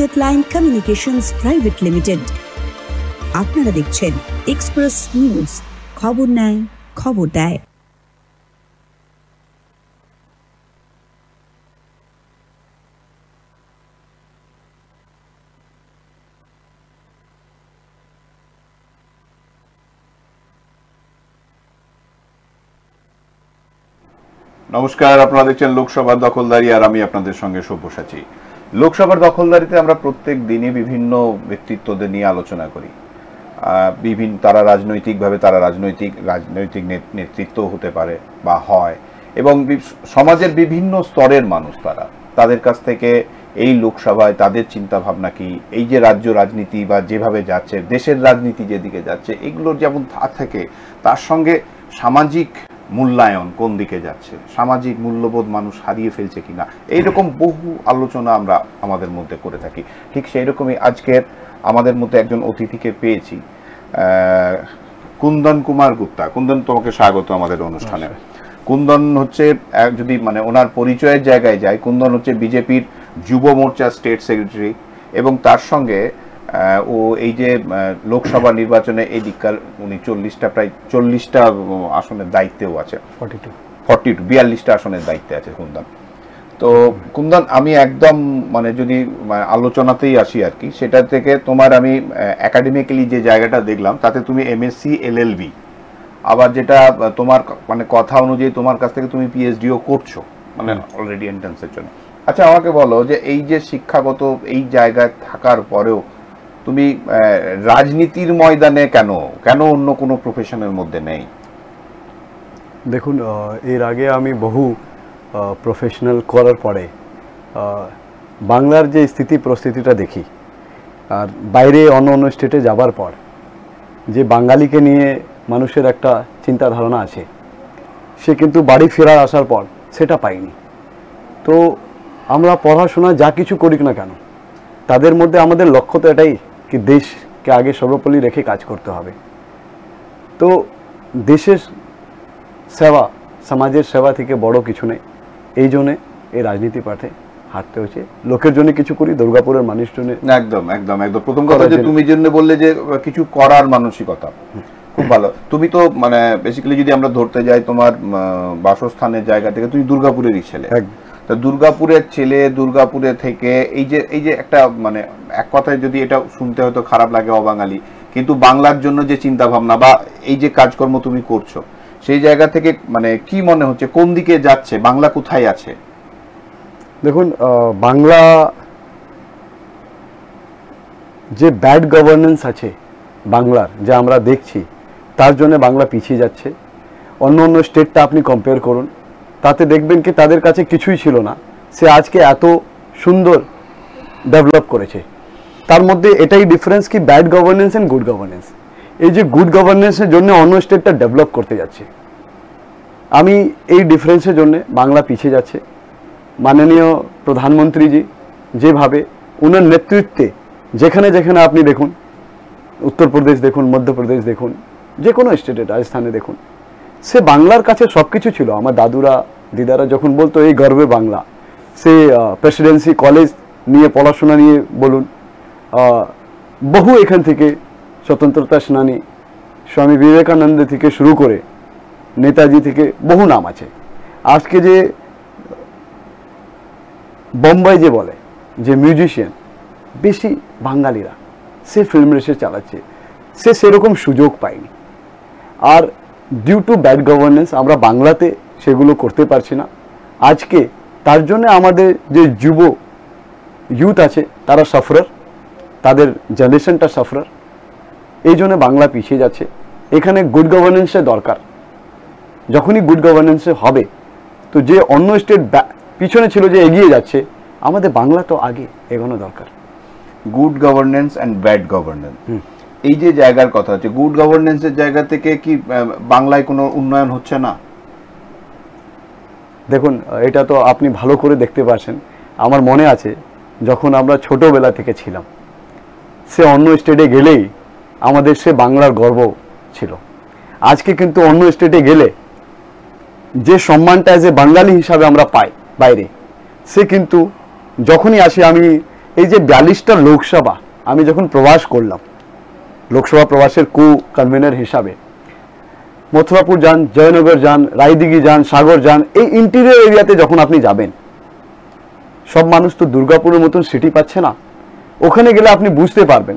Deadline communications private limited. আপনারা দেখছেন express news, খবর নেয় খবর দেয়। নমস্কার, আপনারা দেখছেন লোকসভার দখলদারি আর আমি আপনাদের সঙ্গে সব্যসাচী। লোকসভার দখলদারিতে আমরা প্রত্যেক দিনই বিভিন্ন ব্যক্তিত্বদের নিয়ে আলোচনা করি। তারা রাজনৈতিকভাবে রাজনৈতিক নেতৃত্ব হতে পারে বা হয়, এবং সমাজের বিভিন্ন স্তরের মানুষ তাদের কাছ থেকে এই লোকসভায় তাদের চিন্তা ভাবনা কি, এই যে রাজ্য রাজনীতি বা যেভাবে যাচ্ছে, দেশের রাজনীতি যেদিকে যাচ্ছে, এগুলোর যেমন থাকে তার সঙ্গে সামাজিক মূল্যায়ন কোন দিকে যাচ্ছে, সামাজিক মূল্যবোধ মানুষ হারিয়ে ফেলছে কিনা, এইরকম বহু আলোচনা আমরা আমাদের মধ্যে করে থাকি। ঠিক সেই রকমই আজকের আমাদের মধ্যে একজন অতিথিকে পেয়েছি, কুন্দন কুমার গুপ্তা। কুন্দন, তোমাকে স্বাগত আমাদের অনুষ্ঠানে। কুন্দন হচ্ছে, যদি ওনার পরিচয়ের জায়গায় যায়, কুন্দন হচ্ছে বিজেপির যুব মোর্চা স্টেট সেক্রেটারি, এবং তার সঙ্গে ও এই যে লোকসভা নির্বাচনে এই দিককার উনি প্রায় 40টা আসনের দায়িত্বেও আছে, 42টা আসনের দায়িত্বে আছে কুন্দন। তো কুন্দন, আমি একদম যদি আলোচনাতেই আসি আর কি, সেটা থেকে তোমার আমি একাডেমিক্যালি যে জায়গাটা দেখলাম তাতে তুমি এমএসসি LLB, আবার যেটা তোমার কথা অনুযায়ী তোমার কাছ থেকে তুমি পিএইচডিও করছো, অলরেডি এন্ট্রান্সের জন্য। আচ্ছা, আমাকে বলো যে এই যে শিক্ষাগত এই জায়গায় থাকার পরেও তুমি রাজনীতির ময়দানে কেন অন্য কোনো প্রফেশনের মধ্যে নেই? দেখুন, এর আগে আমি বহু প্রফেশনাল করার পরে বাংলার যে পরিস্থিতিটা দেখি, আর বাইরে অন্য স্টেটে যাবার পর যে বাঙালিকে নিয়ে মানুষের একটা চিন্তা ধারণা আছে, সে কিন্তু বাড়ি ফেরার আসার পর সেটা পাইনি। তো আমরা পড়াশোনা যা কিছু করি না কেন, তাদের মধ্যে আমাদের লক্ষ্য তো এটাই কি দেশকে আগে সর্বোপরি রেখে কাজ করতে হবে। তো দেশের সেবা, সমাজের সেবা থেকে বড় কিছু নেই। এই জন্যে এই রাজনীতি পাঠে হাঁটতে হচ্ছে, লোকের জন্য কিছু করি, দুর্গাপুরের মানুষ জন্য। একদম একদম একদম প্রথম কথা যে তুমি জন্য বললে যে কিছু করার মানসিকতা, খুব ভালো। তুমি তো বেসিক্যালি যদি আমরা ধরতে যাই, তোমার বাসস্থানের জায়গা থেকে তুমি দুর্গাপুরেরই ছেলে। তা দুর্গাপুরের ছেলে, দুর্গাপুরে থেকে এই যে একটা এক কথায় যদি এটা শুনতে হয়তো খারাপ লাগে অবাঙালি, কিন্তু বাংলার জন্য যে চিন্তা ভাবনা বা এই যে কাজকর্ম তুমি করছো, সেই জায়গা থেকে কি মনে হচ্ছে, কোন দিকে যাচ্ছে, বাংলা কোথায় আছে? দেখুন, বাংলা যে ব্যাড গভর্নেন্স আছে বাংলার, যা আমরা দেখছি, তার জন্য বাংলা পিছিয়ে যাচ্ছে। অন্য স্টেটটা আপনি কম্পেয়ার করুন, তাতে দেখবেন কি তাদের কাছে কিছুই ছিল না, সে আজকে এত সুন্দর ডেভেলপ করেছে। তার মধ্যে এটাই ডিফারেন্স কি bad governance and good governance. এই যে গুড গভর্নেন্সের জন্য অন্য স্টেটটা ডেভেলপ করতে যাচ্ছে, আমি এই ডিফারেন্সের জন্য বাংলা পিছিয়ে যাচ্ছে। মাননীয় প্রধানমন্ত্রীজি যেভাবে ওনার নেতৃত্বে যেখানে যেখানে আপনি দেখুন, উত্তরপ্রদেশ দেখুন, মধ্যপ্রদেশ দেখুন, যে কোনো স্টেটে, রাজস্থানে দেখুন, সে বাংলার কাছে সব কিছু ছিল। আমার দাদুরা দিদারা যখন বলতো এই গর্বে বাংলা, সে প্রেসিডেন্সি কলেজ নিয়ে পড়াশোনা নিয়ে বলুন, বহু এখান থেকে স্বতন্ত্রতা সেনানী স্বামী বিবেকানন্দ থেকে শুরু করে নেতাজি থেকে বহু নাম আছে। আজকে যে বোম্বাই যে বলে যে মিউজিশিয়ান বেশি বাঙালিরা, সে ফিল্ম রেসে চালাচ্ছে, সে সেরকম সুযোগ পায়নি। আর ডিউ টু ব্যাড গভর্নেন্স আমরা বাংলাতে সেগুলো করতে পারছি না। আজকে তার জন্য আমাদের যে ইউথ আছে তারা সাফরার, তাদের জেনারেশনটা সাফরার, এই জন্য বাংলা পিছিয়ে যাচ্ছে। এখানে গুড গভর্নেন্সের দরকার। যখনই গুড গভর্নেন্সে হবে, তো যে অন্য স্টেট পিছনে ছিল যে এগিয়ে যাচ্ছে, আমাদের বাংলা তো আগে এগোনো দরকার। Good governance and bad governance, এই যে জায়গার কথা হচ্ছে, গুড গভর্নেন্সের জায়গা থেকে কি বাংলায় কোনো উন্নয়ন হচ্ছে না? দেখুন, এটা তো আপনি ভালো করে দেখতে পাচ্ছেন। আমার মনে আছে যখন আমরা ছোটবেলা থেকে ছিলাম, সে অন্য স্টেটে গেলেই আমাদের সে বাংলার গর্ব ছিল। আজকে কিন্তু অন্য স্টেটে গেলে যে সম্মানটা যে বাঙালি হিসাবে আমরা পাই বাইরে, সে কিন্তু যখনই আসি, আমি এই যে 42টা লোকসভা আমি যখন প্রবাস করলাম, লোকসভা প্রবাসের কনভেনার হিসাবে, মথুরাপুর যান, জয়নগর যান, রায়দিঘি যান, সাগর যান, এই ইন্টেরিয়র এরিয়াতে যখন আপনি যাবেন, সব মানুষ তো দুর্গাপুরের মতন সিটি পাচ্ছে না। ওখানে গেলে আপনি বুঝতে পারবেন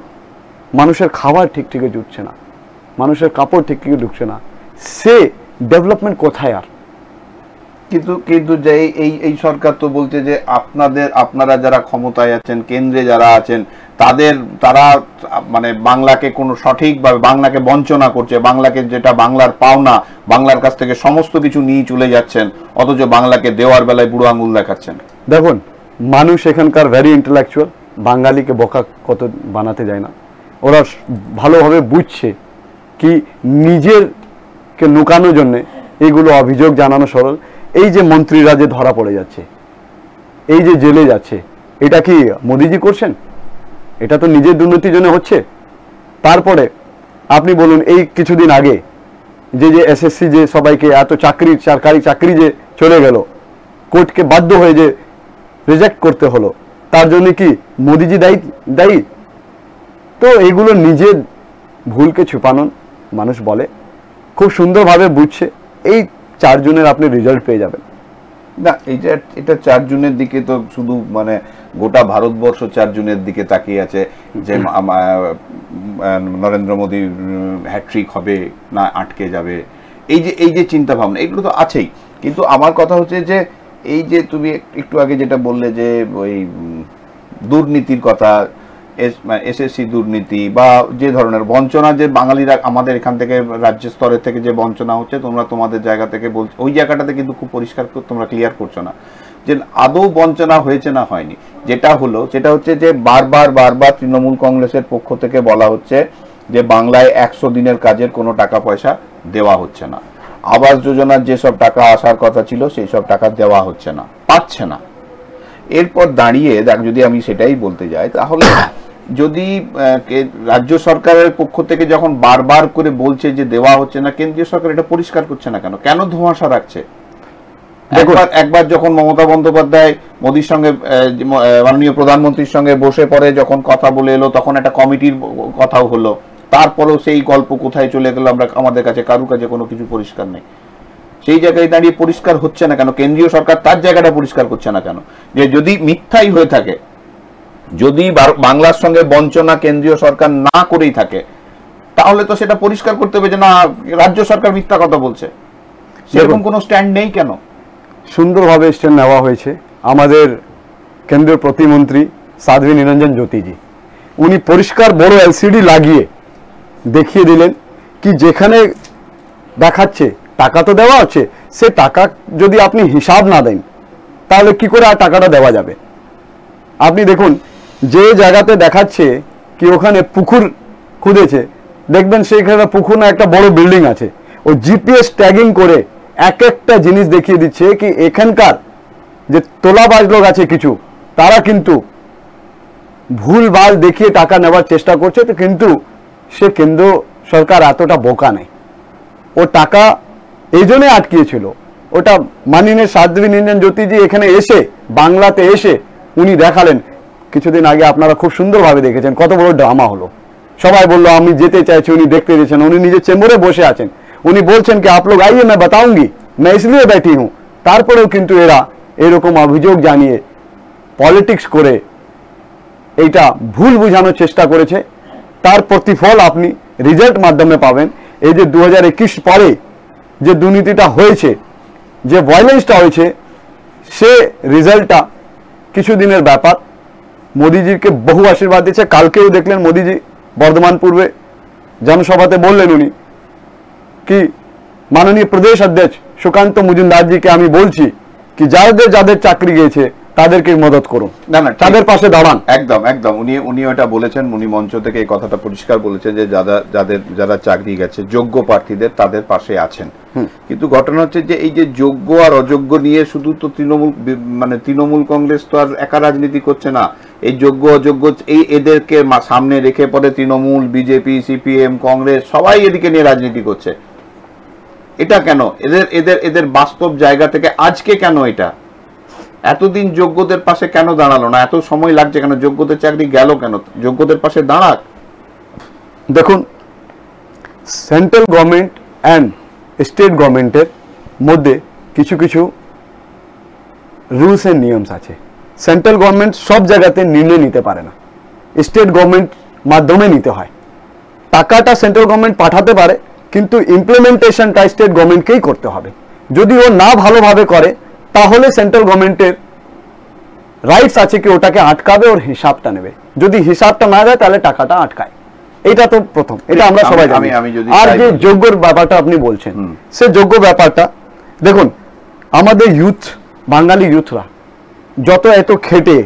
মানুষের খাবার ঠিক ঠিকই জুটছে না, মানুষের কাপড় ঠিক ঠিকই ঢুকছে না। সে ডেভেলপমেন্ট কোথায় আর? কিন্তু যে এই সরকার তো বলছে যে আপনারা যারা ক্ষমতায় আছেন, কেন্দ্রে যারা আছেন, তারা মানে বাংলাকে কোনো সঠিকভাবে বাংলাকে বঞ্চনা করছে, বাংলাকে যেটা বাংলার পাওনা, বাংলার কাছ থেকে সমস্ত কিছু নিয়ে চলে যাচ্ছেন, অথচ বাংলাকে দেওয়ার বেলায় বুড়ো আঙুল দেখাচ্ছেন। দেখুন, মানুষ এখানকার ভেরি ইন্টেলেকচুয়াল, বাঙালিকে বোকা কত বানাতে যায় না। ওরা ভালোভাবে বুঝছে কি নিজেরকে লুকানোর জন্যে এইগুলো অভিযোগ জানানো সরল। এই যে মন্ত্রীরা যে ধরা পড়ে যাচ্ছে, এই যে জেলে যাচ্ছে, এটা কি মোদিজি করছেন? এটা তো নিজের দুর্নীতির জন্য হচ্ছে। তারপরে আপনি বলুন, এই কিছুদিন আগে যে এসএসসি যে সবাইকে এত সরকারি চাকরি যে চলে গেল, কোর্টকে বাধ্য হয়ে যে রিজেক্ট করতে হলো, তার জন্য কি মোদিজি দায়ী? তো এগুলো নিজের ভুলকে ছুপানোর মানুষ বলে, খুব সুন্দরভাবে বুঝছে। এই 4 জুনের আপনি রেজাল্ট পেয়ে যাবেন। না, এটা 4 জুনের দিকে তো শুধু মানে গোটা ভারতবর্ষ 4 জুনের দিকে তাকিয়ে আছে যে নরেন্দ্র মোদীর হ্যাট্রিক হবে না আটকে যাবে, এই যে চিন্তা ভাবনা, এগুলো তো আছেই। কিন্তু আমার কথা হচ্ছে যে এই যে তুমি একটু আগে যেটা বললে যে ওই দুর্নীতির কথা, এসএসসি দুর্নীতি বা যে ধরনের বঞ্চনা, যে বাঙালিরা আমাদের এখান থেকে রাজ্য স্তরের থেকে যে বঞ্চনা হচ্ছে, তোমরা তোমাদের জায়গা থেকে বলছো, ওই জায়গাটাতে কিন্তু খুব পরিষ্কার তোমরা ক্লিয়ার করছো না যে আদৌ বঞ্চনা হয়েছে না হয়নি। যেটা হচ্ছে যে বারবার তৃণমূল কংগ্রেসের পক্ষ থেকে বলা হচ্ছে যে বাংলায় 100 দিনের কাজের কোনো টাকা পয়সা দেওয়া হচ্ছে না, আবাস যোজনার যেসব টাকা আসার কথা ছিল সেই সব টাকা দেওয়া হচ্ছে না, পাচ্ছে না। এরপর দাঁড়িয়ে যদি আমি সেটাই বলতে যাই, তাহলে যদি রাজ্য সরকারের পক্ষ থেকে যখন বারবার করে বলছে যে দেওয়া হচ্ছে না, কেন্দ্রীয় সরকার এটা পরিষ্কার করছে না কেন ধোঁয়াশা রাখছে? একবার যখন মমতা বন্দ্যোপাধ্যায় মোদির সঙ্গে, মাননীয় প্রধানমন্ত্রীর সঙ্গে বসে পড়ে যখন কথা বলে এলো, তখন একটা কমিটির কথাও হলো, তারপরেও সেই গল্প কোথায় চলে গেল আমাদের কাছে কারুর কাছে কোনো কিছু পরিষ্কার নেই। সেই জায়গায় দাঁড়িয়ে পরিষ্কার হচ্ছে না কেন? কেন্দ্রীয় সরকার তার জায়গাটা পরিষ্কার করছে না কেন? যে যদি মিথ্যাই হয়ে থাকে, যদি বাংলার সঙ্গে বঞ্চনা কেন্দ্রীয় সরকার না করেই থাকে, তাহলে তো সেটা পরিষ্কার করতে হবে যে না, রাজ্য সরকার মিথ্যা কথা বলছে। সেরকম কোনো স্ট্যান্ড নেই কেন? সুন্দরভাবে স্ট্যান্ড নেওয়া হয়েছে। আমাদের কেন্দ্রীয় প্রতিমন্ত্রী সাধ্বী নিরঞ্জন জ্যোতিজি, উনি পরিষ্কার বড় এলসিডি লাগিয়ে দেখিয়ে দিলেন কি যেখানে দেখাচ্ছে টাকা তো দেওয়া হচ্ছে, সে টাকা যদি আপনি হিসাব না দেন তাহলে কি করে আর টাকাটা দেওয়া যাবে? আপনি দেখুন, যে জায়গাতে দেখাচ্ছে কি ওখানে পুকুর খুঁড়েছে, দেখবেন সেইখানে পুকুর না একটা বড় বিল্ডিং আছে, ও জিপিএস ট্যাগিং করে এক একটা জিনিস দেখিয়ে দিচ্ছে কি এখানকার যে তোলাবাজ লোক আছে কিছু, তারা কিন্তু ভুলভাল দেখিয়ে টাকা নেওয়ার চেষ্টা করছে। তো কিন্তু সে কেন্দ্র সরকার এতটা বোকা নেই, ও টাকা এই জন্যই আটকিয়েছিল। ওটা মাননীয় সাধ্বী নিরঞ্জন জ্যোতিজি এখানে এসে, বাংলাতে এসে উনি দেখালেন। কিছুদিন আগে আপনারা খুব সুন্দরভাবে দেখেছেন কত বড় ড্রামা হলো, সবাই বললো আমি যেতে চাইছি, উনি দেখতে দিয়েছেন, উনি নিজের চেম্বারে বসে আছেন, উনি বলছেন কি आप लोग आइए मैं बताऊंगी, मैं इसलिए बैठी हूं। তারপরেও কিন্তু এরা এরকম অভিযোগ জানিয়ে পলিটিক্স করে এইটা ভুল বোঝানোর চেষ্টা করেছে। তার প্রতিফল আপনি রেজাল্ট মাধ্যমে পাবেন। এই যে 2021 পরে যে দুর্নীতিটা হয়েছে, যে ভায়োলেন্সটা হয়েছে, সে রেজাল্টটা কিছুদিনের ব্যাপার। মোদিজিকে বহু আশীর্বাদ দিয়েছে। কালকেও দেখলেন মোদিজি বর্ধমান পূর্বে জনসভাতে বললেন উনি কি মাননীয় প্রদেশ অধ্যক্ষ সুকান্ত মজুমদারজিকে আমি বলছি কি যাদের চাকরি গিয়েছে তাদেরকে মদত করুন, না তাদের পাশে দাঁড়ান। একদম উনি ওটা বলেছেন, উনি মঞ্চ থেকে এই কথাটা পরিষ্কার বলেছেন যে যারা চাকরি গেছে যোগ্য প্রার্থীদের তাদের পাশে আছেন। কিন্তু ঘটনা হচ্ছে যে এই যে যোগ্য আর অযোগ্য নিয়ে শুধু তো তৃণমূল কংগ্রেস তো আর একা রাজনীতি করছে না। এই যোগ্য অযোগ্য এদেরকে সামনে রেখে পরে তৃণমূল, বিজেপি, সিপিএম, কংগ্রেস সবাই এদিকে নিয়ে রাজনীতি করছে। এটা কেন? এদের বাস্তব জায়গা থেকে আজকে কেন এটা? এতদিন যোগ্যদের পাশে কেন দাঁড়ালো না? এত সময় লাগছে কেন? যোগ্যদের চাকরি গেল কেন? যোগ্যদের পাশে দাঁড়াক। দেখুন, সেন্ট্রাল গভর্নমেন্ট অ্যান্ড স্টেট গভর্নমেন্টের মধ্যে কিছু কিছু রুলস এন্ড নিয়মস আছে। সেন্ট্রাল গভর্নমেন্ট সব জায়গাতে নির্ণয় নিতে পারে না, স্টেট গভর্নমেন্ট মাধ্যমে নিতে হয়। টাকাটা সেন্ট্রাল গভর্নমেন্ট পাঠাতে পারে, কিন্তু ইমপ্লিমেন্টেশনটা স্টেট গভর্নমেন্টকেই করতে হবে। যদি ও না ভালোভাবে করে তাহলে সেন্ট্রাল গভর্নমেন্টের রাইটস আছে কি ওটাকে আটকাবে, ওর হিসাবটা নেবে। যদি হিসাবটা না দেয় তাহলে টাকাটা আটকায়। এটা তো প্রথম, এটা আমরা সবাই জানি। আর যে যোগ্যর ব্যাপারটা আপনি বলছেন, সে যোগ্য ব্যাপারটা দেখুন, আমাদের ইউথ, বাঙালি ইউথরা যত এত খেটে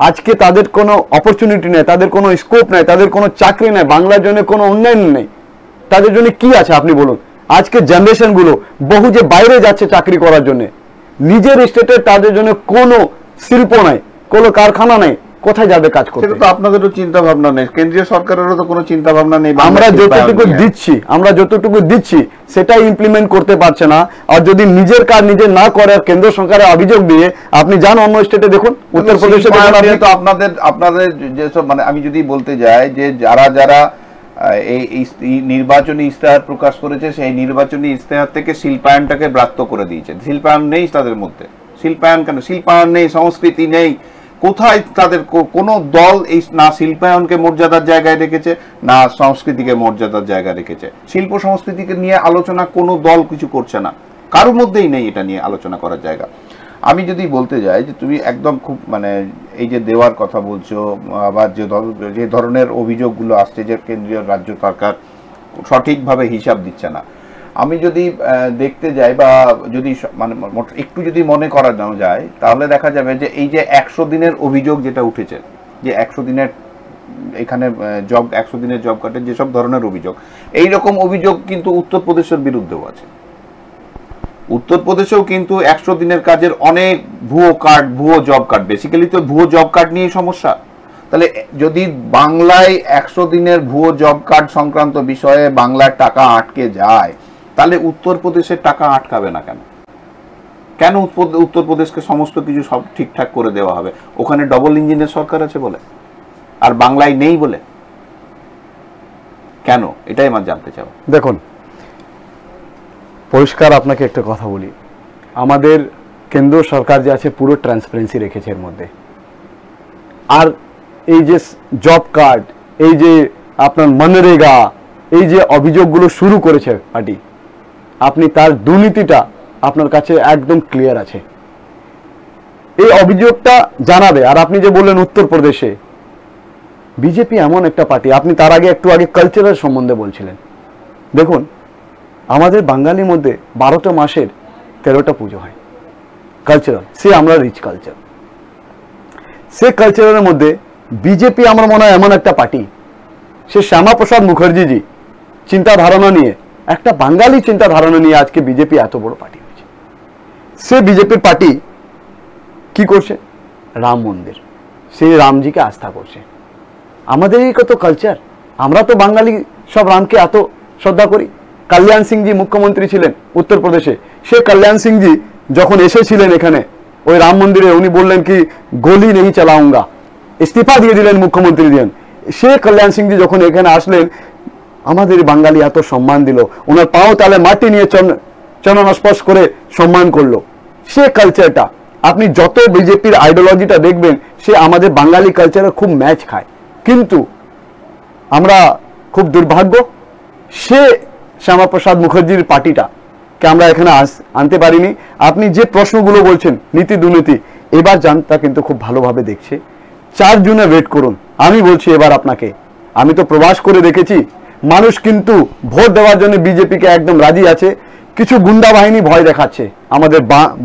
আজকে তাদের কোনো অপরচুনিটি নেই, তাদের কোনো স্কোপ নেই, তাদের কোনো চাকরি নেই, বাংলার জন্য কোনো উন্নয়ন নেই, তাদের জন্য কি আছে আপনি বলুন? আজকে জেনারেশন গুলো বহু যে বাইরে যাচ্ছে চাকরি করার জন্য, নিজের স্টেটে তাদের জন্য কোনো শিল্প নাই, কোনো কারখানা নাই, কোথায় যাবে কাজ করতে? সেটা তো আপনাদেরও চিন্তা ভাবনা নেই, কেন্দ্রীয় সরকারেরও তো কোনো চিন্তা ভাবনা নেই। আমরা যতটুকু দিচ্ছি সেটা ইমপ্লিমেন্ট করতে পারছে না। আর যদি নিজের কাজ নিজে না করে কেন্দ্র সরকারের অভিযোগ দিয়ে, আপনি যান অন্য স্টেটে দেখুন, উত্তরপ্রদেশে তো আপনাদের যেসব, মানে আমি যদি বলতে যাই যে যারা এই নির্বাচনী ইস্তেহার প্রকাশ করেছে, সেই নির্বাচনী ইস্তেহার থেকে শিল্পায়নটাকে ব্রাত্য করে দিয়েছে। শিল্পায়ন নেই তাদের মধ্যে। শিল্পায়ন কেন? শিল্পায়ন নেই, সংস্কৃতি নেই। কোথায় তাদের কোনো দল এই না শিল্পায়নকে মর্যাদার জায়গায় রেখেছে, না সংস্কৃতিকে মর্যাদার জায়গায় রেখেছে। শিল্প সংস্কৃতিকে নিয়ে আলোচনা কোনো দল কিছু করছে না, কারোর মধ্যেই নেই এটা নিয়ে আলোচনা করার জায়গা। আমি যদি বলতে যাই যে তুমি একদম খুব মানে এই যে দেওয়ার কথা বলছো, আবার যে ধরনের অভিযোগগুলো আসছে যে কেন্দ্রীয় রাজ্য সরকার সঠিকভাবে হিসাব দিচ্ছে না, আমি যদি দেখতে যাই বা যদি মানে একটু যদি মনে করানো যায়, তাহলে দেখা যাবে যে এই যে 100 দিনের অভিযোগ যেটা উঠেছে, যে 100 দিনের এখানে 100 দিনের জব কার্ডের যেসব ধরনের অভিযোগ, এই রকম অভিযোগ কিন্তু উত্তরপ্রদেশের বিরুদ্ধেও আছে। উত্তরপ্রদেশেও কিন্তু 100 দিনের কাজের অনেক ভুয়ো জব কার্ড, বেসিক্যালি তো ভুয়ো জব কার্ড নিয়ে সমস্যা। তাহলে যদি বাংলায় 100 দিনের ভুয়ো জব কার্ড সংক্রান্ত বিষয়ে বাংলার টাকা আটকে যায়, তাহলে উত্তরপ্রদেশের টাকা আটকাবে না কেন? কেন উত্তরপ্রদেশকে সমস্ত কিছু সব ঠিকঠাক করে দেওয়া হবে? ওখানে ডবল ইঞ্জিনের সরকার আছে বলে, আর বাংলায় নেই বলে? কেন? এটাই আমার জানতে চাও। দেখুন, পরিষ্কার আপনাকে একটা কথা বলি, আমাদের কেন্দ্র সরকার যে আছে পুরো ট্রান্সপারেন্সি রেখেছে এর মধ্যে। আর এই যে জব কার্ড, এই যে আপনার মনরেগা, এই যে অভিযোগগুলো শুরু করেছে পার্টি, আপনি তার দুর্নীতিটা আপনার কাছে একদম ক্লিয়ার আছে। এই অভিযোগটা জানাবে। আর আপনি যে বললেন উত্তরপ্রদেশে বিজেপি এমন একটা পার্টি, আপনি তার আগে একটু আগে কালচারের সম্বন্ধে বলছিলেন। দেখুন, আমাদের বাঙালির মধ্যে 12টা মাসের 13টা পুজো হয়, কালচারাল। সে আমরা রিচ কালচার, সে কালচারের মধ্যে বিজেপি আমার মনে হয় এমন একটা পার্টি, সে শ্যামাপ্রসাদ মুখার্জি চিন্তাধারণা নিয়ে, একটা বাঙালি চিন্তাধারণা নিয়ে আজকে বিজেপি এত বড় পার্টি হয়েছে। সে বিজেপির পার্টি কি করছে? রাম মন্দির, সেই রামজিকে আস্থা করছে। আমাদেরই কত কালচার, আমরা তো বাঙালি সব রামকে এত শ্রদ্ধা করি। কল্যাণ সিংজি মুখ্যমন্ত্রী ছিলেন উত্তরপ্রদেশে, সে কল্যাণ সিংজি যখন এসেছিলেন এখানে ওই রাম মন্দিরে, উনি বললেন কি গোলি নেই চালাউঙ্গা, ইস্তিফা দিয়ে দিলেন মুখ্যমন্ত্রী দিলেন। সে কল্যাণ সিংজি যখন এখানে আসলেন, আমাদের বাঙালি এত সম্মান দিল, ওনার পাও তালে মাটি নিয়ে চরণস্পর্শ করে সম্মান করলো। সে কালচারটা আপনি যত বিজেপির আইডিওলজিটা দেখবেন, সে আমাদের বাঙালি কালচারে খুব ম্যাচ খায়। কিন্তু আমরা খুব দুর্ভাগ্য, সে শ্যামাপ্রসাদ মুখার্জির পার্টিটা কে আমরা এখানে আনতে পারিনি। আপনি যে প্রশ্নগুলো বলছেন নীতি দুর্নীতি, এবার জানতা কিন্তু খুব ভালোভাবে দেখছে। 4 জুনে ওয়েট করুন। আমি বলছি এবার আপনাকে, আমি তো প্রবাস করে দেখেছি, মানুষ কিন্তু ভোট দেওয়ার জন্য বিজেপিকে একদম রাজি আছে। কিছু গুন্ডা বাহিনী ভয় দেখাচ্ছে আমাদের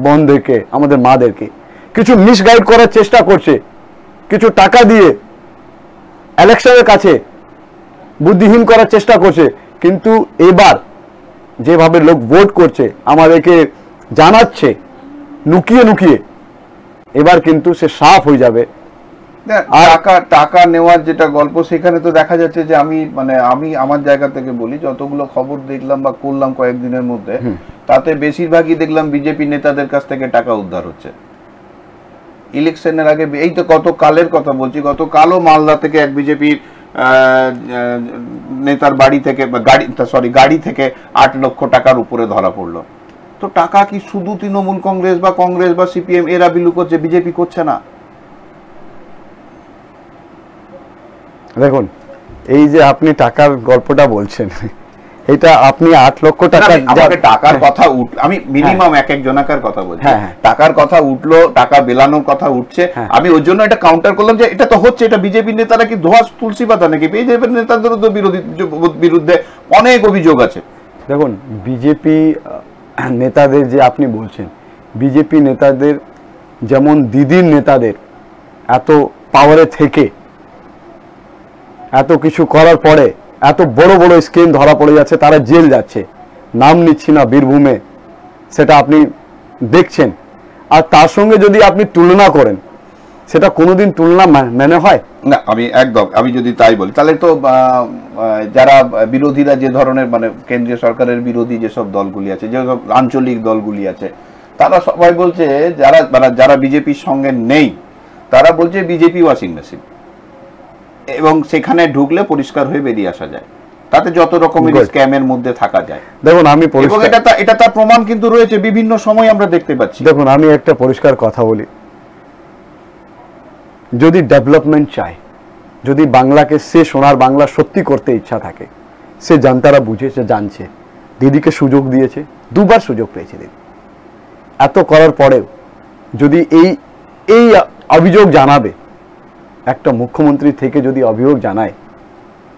বোনদেরকে, আমাদের মাদেরকে, কিছু মিসগাইড করার চেষ্টা করছে, কিছু টাকা দিয়ে ইলেকশনের কাছে বুদ্ধিহীন করার চেষ্টা করছে। কিন্তু এবার যেভাবে লোক ভোট করছে, আমাদেরকে জানাচ্ছে লুকিয়ে লুকিয়ে, এবার কিন্তু সে সাফ হয়ে যাবে। টাকা নেওয়ার যেটা গল্প, সেখানে তো দেখা যাচ্ছে যে আমি আমার জায়গা থেকে বলি, যতগুলো খবর দেখলাম বা করলাম কয়েকদিনের মধ্যে, তাতে বেশিরভাগই দেখলাম বিজেপি নেতাদের কাছ থেকে টাকা উদ্ধার হচ্ছে। ইলেকশনের আগে, এই তো গত কালের কথা বলছি, গত কালও মালদা থেকে এক বিজেপির নেতার বাড়ি থেকে গাড়ি থেকে 8 লক্ষ টাকার উপরে ধরা পড়লো। তো টাকা কি শুধু তৃণমূল কংগ্রেস বা সিপিএম এরা বিলু করছে, বিজেপি করছে না? দেখুন, এই যে আপনি টাকার গল্পটা বলছেন, এটা আপনি 8 লক্ষ টাকা, আমাকে টাকার কথা আমি মিনিমাম এক জনাকার কথা বলছি, টাকার কথা উঠলো, টাকা বেলানোর কথা উঠছে, আমি ওই জন্য এটা কাউন্টার করলাম যে এটা তো হচ্ছে, এটা বিজেপি নেতারা কি ধোয়া তুলসী পাতা নাকি? বিজেপি নেতাদের বিরুদ্ধে অনেক অভিযোগ আছে। দেখুন, বিজেপি নেতাদের যে আপনি বলছেন, বিজেপি নেতাদের যেমন দিদির নেতাদের এত পাওয়ারে থেকে এত কিছু করার পরে এত বড় বড় স্কিম ধরা পড়ে যাচ্ছে, তারা জেল যাচ্ছে, নাম নিচ্ছি না বীরভূমে, সেটা আপনি দেখছেন। আর তার সঙ্গে যদি আপনি তুলনা করেন, সেটা কোনোদিন তুলনা মেনে হয় না। আমি যদি তাই বলি, তাহলে তো যারা বিরোধীরা যে ধরনের, মানে কেন্দ্রীয় সরকারের বিরোধী যেসব দলগুলি আছে, যেসব আঞ্চলিক দলগুলি আছে, তারা সবাই বলছে, যারা বিজেপির সঙ্গে নেই তারা বলছে বিজেপি ওয়াশিং মেশিন, এবং সেখানে ঢুকলে পরিষ্কার হয়ে বেরিয়ে আসা যায়, তাতে যত রকমের স্ক্যামের মধ্যে থাকা যায়। দেখুন, এটা তার প্রমাণ কিন্তু রয়েছে, বিভিন্ন সময় আমরা দেখতে পাচ্ছি। দেখুন, আমি একটা পরিষ্কার কথা বলি, যদি ডেভেলপমেন্ট চায়, যদি বাংলাকে, সে সোনার বাংলা সত্যি করতে ইচ্ছা থাকে, সে জনতারা বুঝেছে, জানছে, দিদিকে সুযোগ দিয়েছে, 2বার সুযোগ পেয়েছে দিদি। এত করার পরেও যদি এই অভিযোগ জানাবে, একটা মুখ্যমন্ত্রী থেকে যদি অভিযোগ জানায়,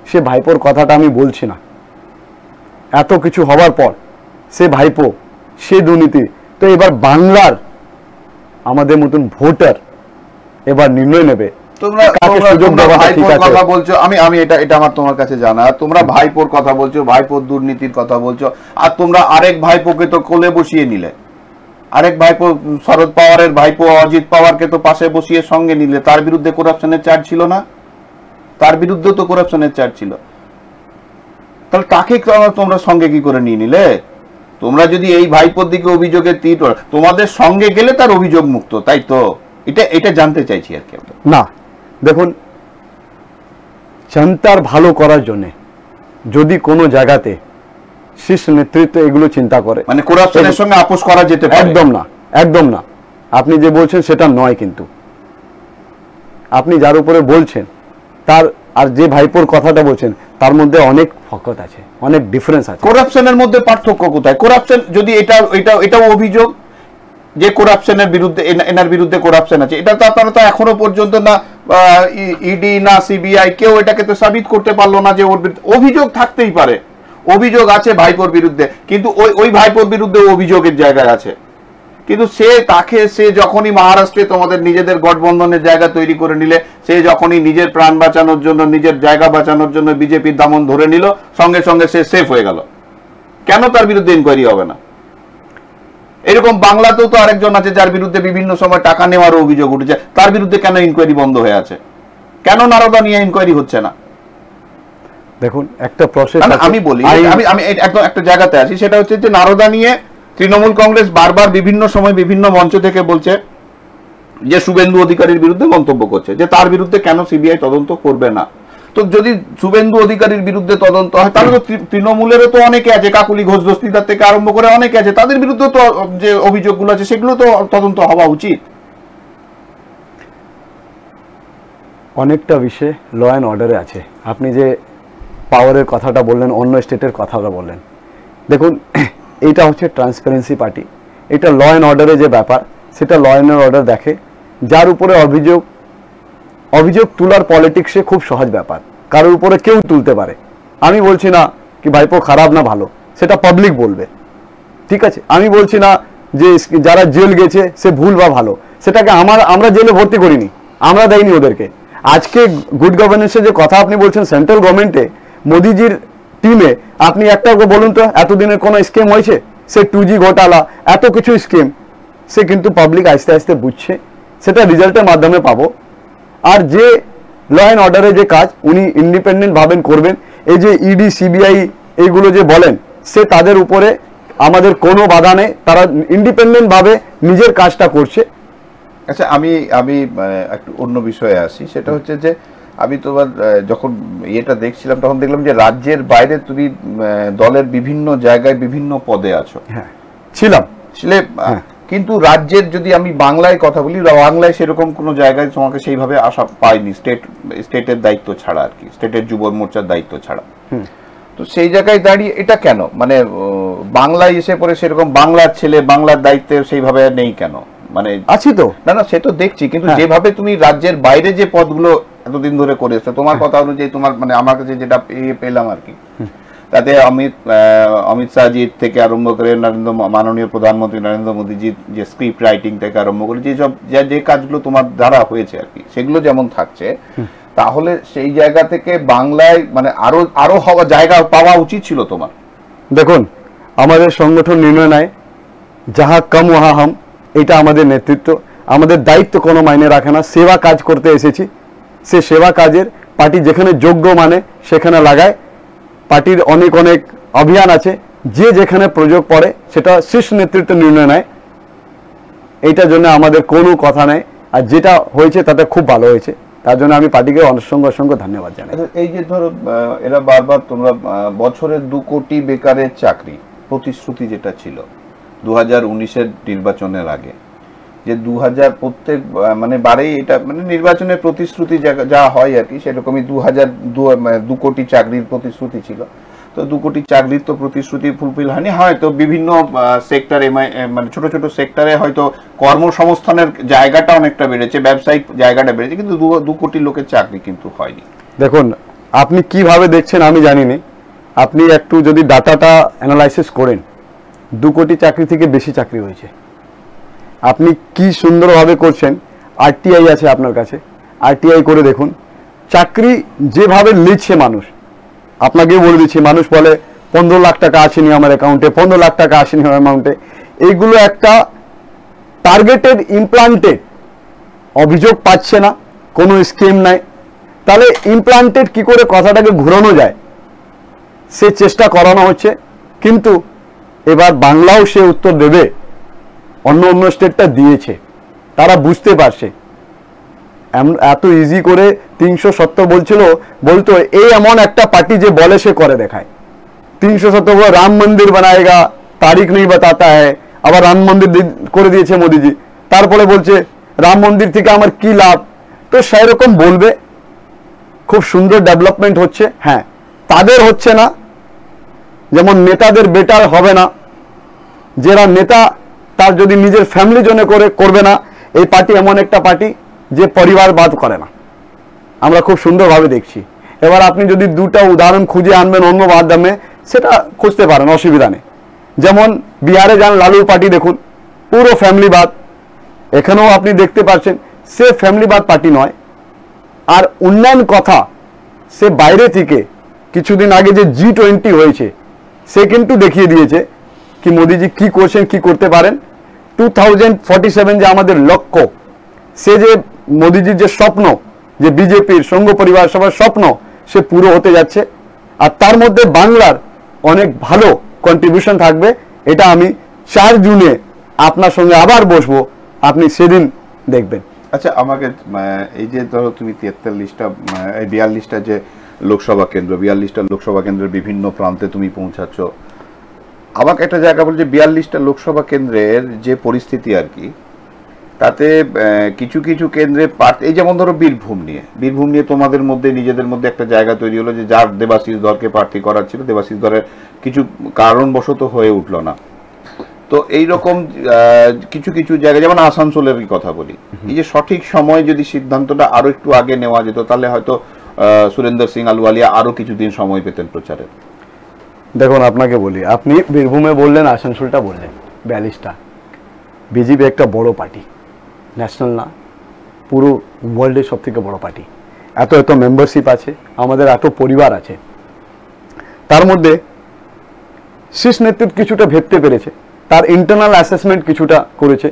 সে ভাইপোর কথাটা আমি বলছি না, এত কিছু হওয়ার পর সে ভাইপো, সে দুর্নীতি, তো এবার বাংলার আমাদের মতন ভোটার এবার নির্ণয় নেবে। তোমরা কথা বলছো, আমি এটা আমার তোমার কাছে জানা, তোমরা ভাইপোর কথা বলছো, ভাইপোর দুর্নীতির কথা বলছো, আর তোমরা আরেক ভাইপোকে তো কোলে বসিয়ে নিলে, আরেক ভাইপো শরদ পাওয়ারের ভাইপো অজিত পাওয়ারকে তো পাশে বসিয়ে সঙ্গে নিলে, তার বিরুদ্ধে করাপশনের চার্জ ছিল না? তার বিরুদ্ধে তো করাপশনের চার্জ ছিল, তাহলে তাকে তোমরা সঙ্গে কি করে নিয়ে নিলে? তোমরা যদি এই ভাইপোর দিকে অভিযোগের তীর, তোমাদের সঙ্গে গেলে তার অভিযোগ মুক্ত, তাই তো? এটা জানতে চাইছি আর কি। না, দেখুন, জনতার ভালো করার জন্য যদি কোনো জায়গাতে শীর্ষ নেতৃত্ব এগুলো চিন্তা করে, মানে করাপশনের সঙ্গে আপোষ করা যেতে পারে, একদম না, একদম না। আপনি যে বলছেন সেটা নয়, কিন্তু আপনি যার উপরে বলছেন তার আর যে ভাইপোর কথাটা বলছেন, তার মধ্যে অনেক ফরক আছে, অনেক ডিফারেন্স আছে। করাপশনের মধ্যে পার্থক্য কোথায়? করাপশন যদি এটাও অভিযোগ যে করাপশনের বিরুদ্ধে, এনার বিরুদ্ধে করাপশন আছে, এটা তো আপনারা তো এখনো পর্যন্ত না ইডি না সিবিআই কেউ এটাকে তো সাবিত করতে পারলো না যে ওর অভিযোগ থাকতেই পারে। অভিযোগ আছে ভাইপোর বিরুদ্ধে, কিন্তু ওই ভাইপোর বিরুদ্ধে অভিযোগের জায়গায় আছে, কিন্তু সে যখনই মহারাষ্ট্রে তোমাদের নিজেদের গঠবন্ধনের জায়গা তৈরি করে নিলে, সে যখনই নিজের প্রাণ বাঁচানোর জন্য, নিজের জায়গা বাঁচানোর জন্য বিজেপির দামন ধরে নিল, সঙ্গে সঙ্গে সে সেফ হয়ে গেল। কেন তার বিরুদ্ধে ইনকোয়ারি হবে না? এরকম বাংলাতেও তো আরেকজন আছে যার বিরুদ্ধে বিভিন্ন সময় টাকা নেওয়ার অভিযোগ উঠেছে, তার বিরুদ্ধে কেন ইনকোয়ারি বন্ধ হয়ে আছে? কেন নারদা নিয়ে ইনকোয়ারি হচ্ছে না? দেখুন, একটা প্রসেস, আমি বলি, আমি একদম একটা জায়গাতে আছি, সেটা হচ্ছে যে নারদা নিয়ে তৃণমূল কংগ্রেস বারবার বিভিন্ন সময় বিভিন্ন মঞ্চ থেকে বলছে যে শুভেন্দু অধিকারীর বিরুদ্ধে মন্তব্য করছে, যে তার বিরুদ্ধে কেন সিবিআই তদন্ত করবে না। তো যদি শুভেন্দু অধিকারীর বিরুদ্ধে তদন্ত হয়, তাহলে তো তৃণমূলেরও তো অনেকে আছে, কাকুলি ঘোষ দস্তিদার থেকে আরম্ভ করে অনেকে আছে, তাদের বিরুদ্ধে তো যে অভিযোগগুলো আছে সেগুলো তো তদন্ত হওয়া উচিত। অনেকটা বিষয় ল অ্যান্ড অর্ডারে আছে। আপনি যে পাওয়ারের কথাটা বললেন, অন্য স্টেটের কথাটা বললেন, দেখুন, এইটা হচ্ছে ট্রান্সপারেন্সি পার্টি, এটা ল অ্যান্ড অর্ডারে যে ব্যাপার, সেটা ল অ্যান্ড অর্ডার দেখে। যার উপরে অভিযোগ তোলার পলিটিক্সে খুব সহজ ব্যাপার, কারোর উপরে কেউ তুলতে পারে। আমি বলছি না কি ভাইপো খারাপ না ভালো, সেটা পাবলিক বলবে, ঠিক আছে? আমি বলছি না যে যারা জেল গেছে সে ভুল বা ভালো, সেটাকে আমরা জেলে ভর্তি করিনি, আমরা দেয়নি ওদেরকে। আজকে গুড গভর্নেন্সের যে কথা আপনি বলছেন, সেন্ট্রাল গভর্নমেন্টে মোদিজির টিমে আপনি একটা বলুন তো, এতদিনের কোনো স্কিম হয়েছে? সে 2G ঘোটালা, এত কিছু স্কিম, সে কিন্তু পাবলিক আস্তে আস্তে বুঝছে, সেটা রেজাল্টের মাধ্যমে পাবো। আর যে ল অ্যান্ড অর্ডারের যে কাজ উনি ইন্ডিপেন্ডেন্ট ভাবেন করবেন, এই যে ইডি সিবিআই এইগুলো যে বলেন, সে তাদের উপরে আমাদের কোনো বাধা নেই, তারা ইন্ডিপেন্ডেন্ট ভাবে নিজের কাজটা করছে। আচ্ছা, আমি আমি একটু অন্য বিষয়ে আসি। সেটা হচ্ছে যে আমি তোমার যখন এটা দেখছিলাম তখন দেখলাম যে রাজ্যের বাইরে তুমি দলের বিভিন্ন জায়গায় বিভিন্ন পদে আছো। হ্যাঁ, ছিলাম। কিন্তু রাজ্যের যদি আমি বাংলায় কথা বলি, বাংলায় সেরকম কোনো জায়গায় তোমাকে সেইভাবে আশা পাইনি, স্টেটের দায়িত্ব ছাড়া আর কি, স্টেটের যুব মোর্চার দায়িত্ব ছাড়া। তো সেই জায়গায় দাঁড়িয়ে এটা কেন, মানে বাংলায় এসে পরে সেরকম বাংলার ছেলে বাংলার দায়িত্বে সেইভাবে নেই কেন? মানে আছি তো, না সে তো দেখছি, কিন্তু যেভাবে তুমি রাজ্যের বাইরে যে পদগুলো এতদিন ধরে করেছো, তোমার কথা অনুযায়ী তোমার মানে আমার কাছে যেটা পেলাম আর কি, তাতে অমিত শাহজি থেকে আরম্ভ করে মাননীয় প্রধানমন্ত্রী নরেন্দ্র মোদীজির যে স্ক্রিপ্ট রাইটিং থেকে আরম্ভ করে যেসব যে কাজগুলো তোমার দ্বারা হয়েছে আর কি, সেগুলো যেমন থাকছে, তাহলে সেই জায়গা থেকে বাংলায় মানে আরো হওয়া জায়গা পাওয়া উচিত ছিল তোমার। দেখুন, আমাদের সংগঠন নির্ণয় নেয় যাহা কম ওহা হাম, এটা আমাদের নেতৃত্ব, আমাদের দায়িত্ব কোনো মাইনে রাখে না। সেবা কাজ করতে এসেছি, সে সেবা কাজের পার্টি যেখানে যোগ্য মানে সেখানে লাগায়। পার্টির অনেক অনেক অভিযান আছে, যে যেখানে প্রয়োগ পড়ে সেটা শীর্ষ নেতৃত্ব নির্ণয় নেয়। এইটার জন্য আমাদের কোনো কথা নেই, আর যেটা হয়েছে তাতে খুব ভালো হয়েছে, তার জন্য আমি পার্টিকে অসংখ্য ধন্যবাদ জানাই। এই যে ধরো এরা বারবার তোমরা বছরের 2 কোটি বেকারের চাকরি প্রতিশ্রুতি যেটা ছিল 2019-এর নির্বাচনের আগে, যে 2000 প্রত্যেক মানে বারেই এটা মানে নির্বাচনের প্রতিশ্রুতি যা হয় আর কি, সেরকমই 2 কোটি চাকরির প্রতিশ্রুতি ছিল। তো 2 কোটি চাকরির তো প্রতিশ্রুতি ফুলফিল হয়নি, হয়তো বিভিন্ন সেক্টরে মানে ছোট ছোট সেক্টরে হয়তো কর্মসংস্থানের জায়গাটা অনেকটা বেড়েছে, ব্যবসায়িক জায়গাটা বেড়েছে, কিন্তু 2 কোটি লোকের চাকরি কিন্তু হয়নি। দেখুন, আপনি কিভাবে দেখছেন আমি জানি না, আপনি একটু যদি ডাটাটা অ্যানালাইসিস করেন, 2 কোটি চাকরি থেকে বেশি চাকরি হয়েছে। আপনি কি সুন্দরভাবে করছেন, আরটিআই আছে আপনার কাছে, আরটিআই করে দেখুন, চাকরি যেভাবে নিচ্ছে মানুষ, আপনাকে বলে দিচ্ছি, মানুষ বলে 15 লাখ টাকা আসেনি আমার অ্যাকাউন্টে, 15 লাখ টাকা আসেনি আমার অ্যামাউন্টে। এইগুলো একটা টার্গেটেড ইমপ্লান্টেড, অভিযোগ পাচ্ছে না, কোনো স্কিম নাই, তাহলে ইমপ্লান্টেড কি করে কথাটাকে ঘুরানো যায় সে চেষ্টা করানো হচ্ছে। কিন্তু এবার বাংলাও সে উত্তর দেবে, অন্য স্টেটটা দিয়েছে, তারা বুঝতে পারছে। এত ইজি করে 370 বলতো এই এমন একটা পার্টি যে বলে সে করে দেখায়। 370 রাম মন্দির বানায়েগা, তারিখ নেই বাতাতা হ্যায়, আবার রাম মন্দির করে দিয়েছে মোদিজি, তারপরে বলছে রাম মন্দির থেকে আমার কি লাভ। তো সেরকম বলবে, খুব সুন্দর ডেভেলপমেন্ট হচ্ছে, হ্যাঁ তাদের হচ্ছে না, যেমন নেতাদের বেটার হবে না, যারা নেতা তার যদি নিজের ফ্যামিলি জন্য করবে না। এই পার্টি এমন একটা পার্টি যে পরিবারবাদ করে না, আমরা খুব সুন্দরভাবে দেখছি। এবার আপনি যদি 2টা উদাহরণ খুঁজে আনবেন অন্য মাধ্যমে, সেটা খুঁজতে পারেন, অসুবিধা নেই। যেমন বিহারে যান, লালুর পার্টি দেখুন, পুরো ফ্যামিলিবাদ। এখানেও আপনি দেখতে পাচ্ছেন সে ফ্যামিলিবাদ পার্টি নয়। আর উন্নয়ন কথা সে বাইরে থেকে কিছুদিন আগে যে G20 হয়েছে, সে কিন্তু দেখিয়ে দিয়েছে কি মোদিজি কি করছেন, কি করতে পারেন। 2047 যে আমাদের লক্ষ্য, সে যে মোদিজির যে স্বপ্ন, যে বিজেপির সংঘ পরিবার সবার স্বপ্ন, সে পুরো হতে যাচ্ছে। আর তার মধ্যে বাংলার অনেক ভালো কন্ট্রিবিউশন থাকবে। এটা আমি 4 জুনে আপনার সঙ্গে আবার বসবো, আপনি সেদিন দেখবেন। আচ্ছা, আমাকে এই যে ধরো তুমি 43টা 42টা যে লোকসভা কেন্দ্র, 42টা লোকসভা কেন্দ্রের বিভিন্ন প্রান্তে তুমি পৌঁছাচ্ছ, আমাকে একটা জায়গা বলছে 42টা লোকসভা কেন্দ্রের যে পরিস্থিতি আর কি, তাতে কিছু কিছু কেন্দ্রে এই যেমন ধরো বীরভূম নিয়ে তোমাদের মধ্যে নিজেদের মধ্যে একটা জায়গা তৈরি হলো যে যার দেবাশিস ধরকে প্রার্থী করার ছিল, দেবাশিস ধরের কিছু কারণবশত হয়ে উঠল না। তো এইরকম কিছু কিছু জায়গা, যেমন আসানসোলের কথা বলি, এই যে সঠিক সময় যদি সিদ্ধান্তটা আরো একটু আগে নেওয়া যেত, তাহলে হয়তো সুরেন্দর সিং আলুওয়ালিয়া আরো কিছুদিন সময় পেতেন প্রচারে। দেখুন, আপনাকে বলি, আপনি বীরভূমে বললেন, আসানসোলটা বললেন, 42টা। বিজেপি একটা বড় পার্টি, ন্যাশনাল না, পুরো ওয়ার্ল্ডের সব থেকে বড় পার্টি। এত মেম্বারশিপ আছে, আমাদের এত পরিবার আছে, তার মধ্যে শীর্ষ নেতৃত্ব কিছুটা ভেবতে পেরেছে, তার ইন্টারনাল অ্যাসেসমেন্ট কিছুটা করেছে।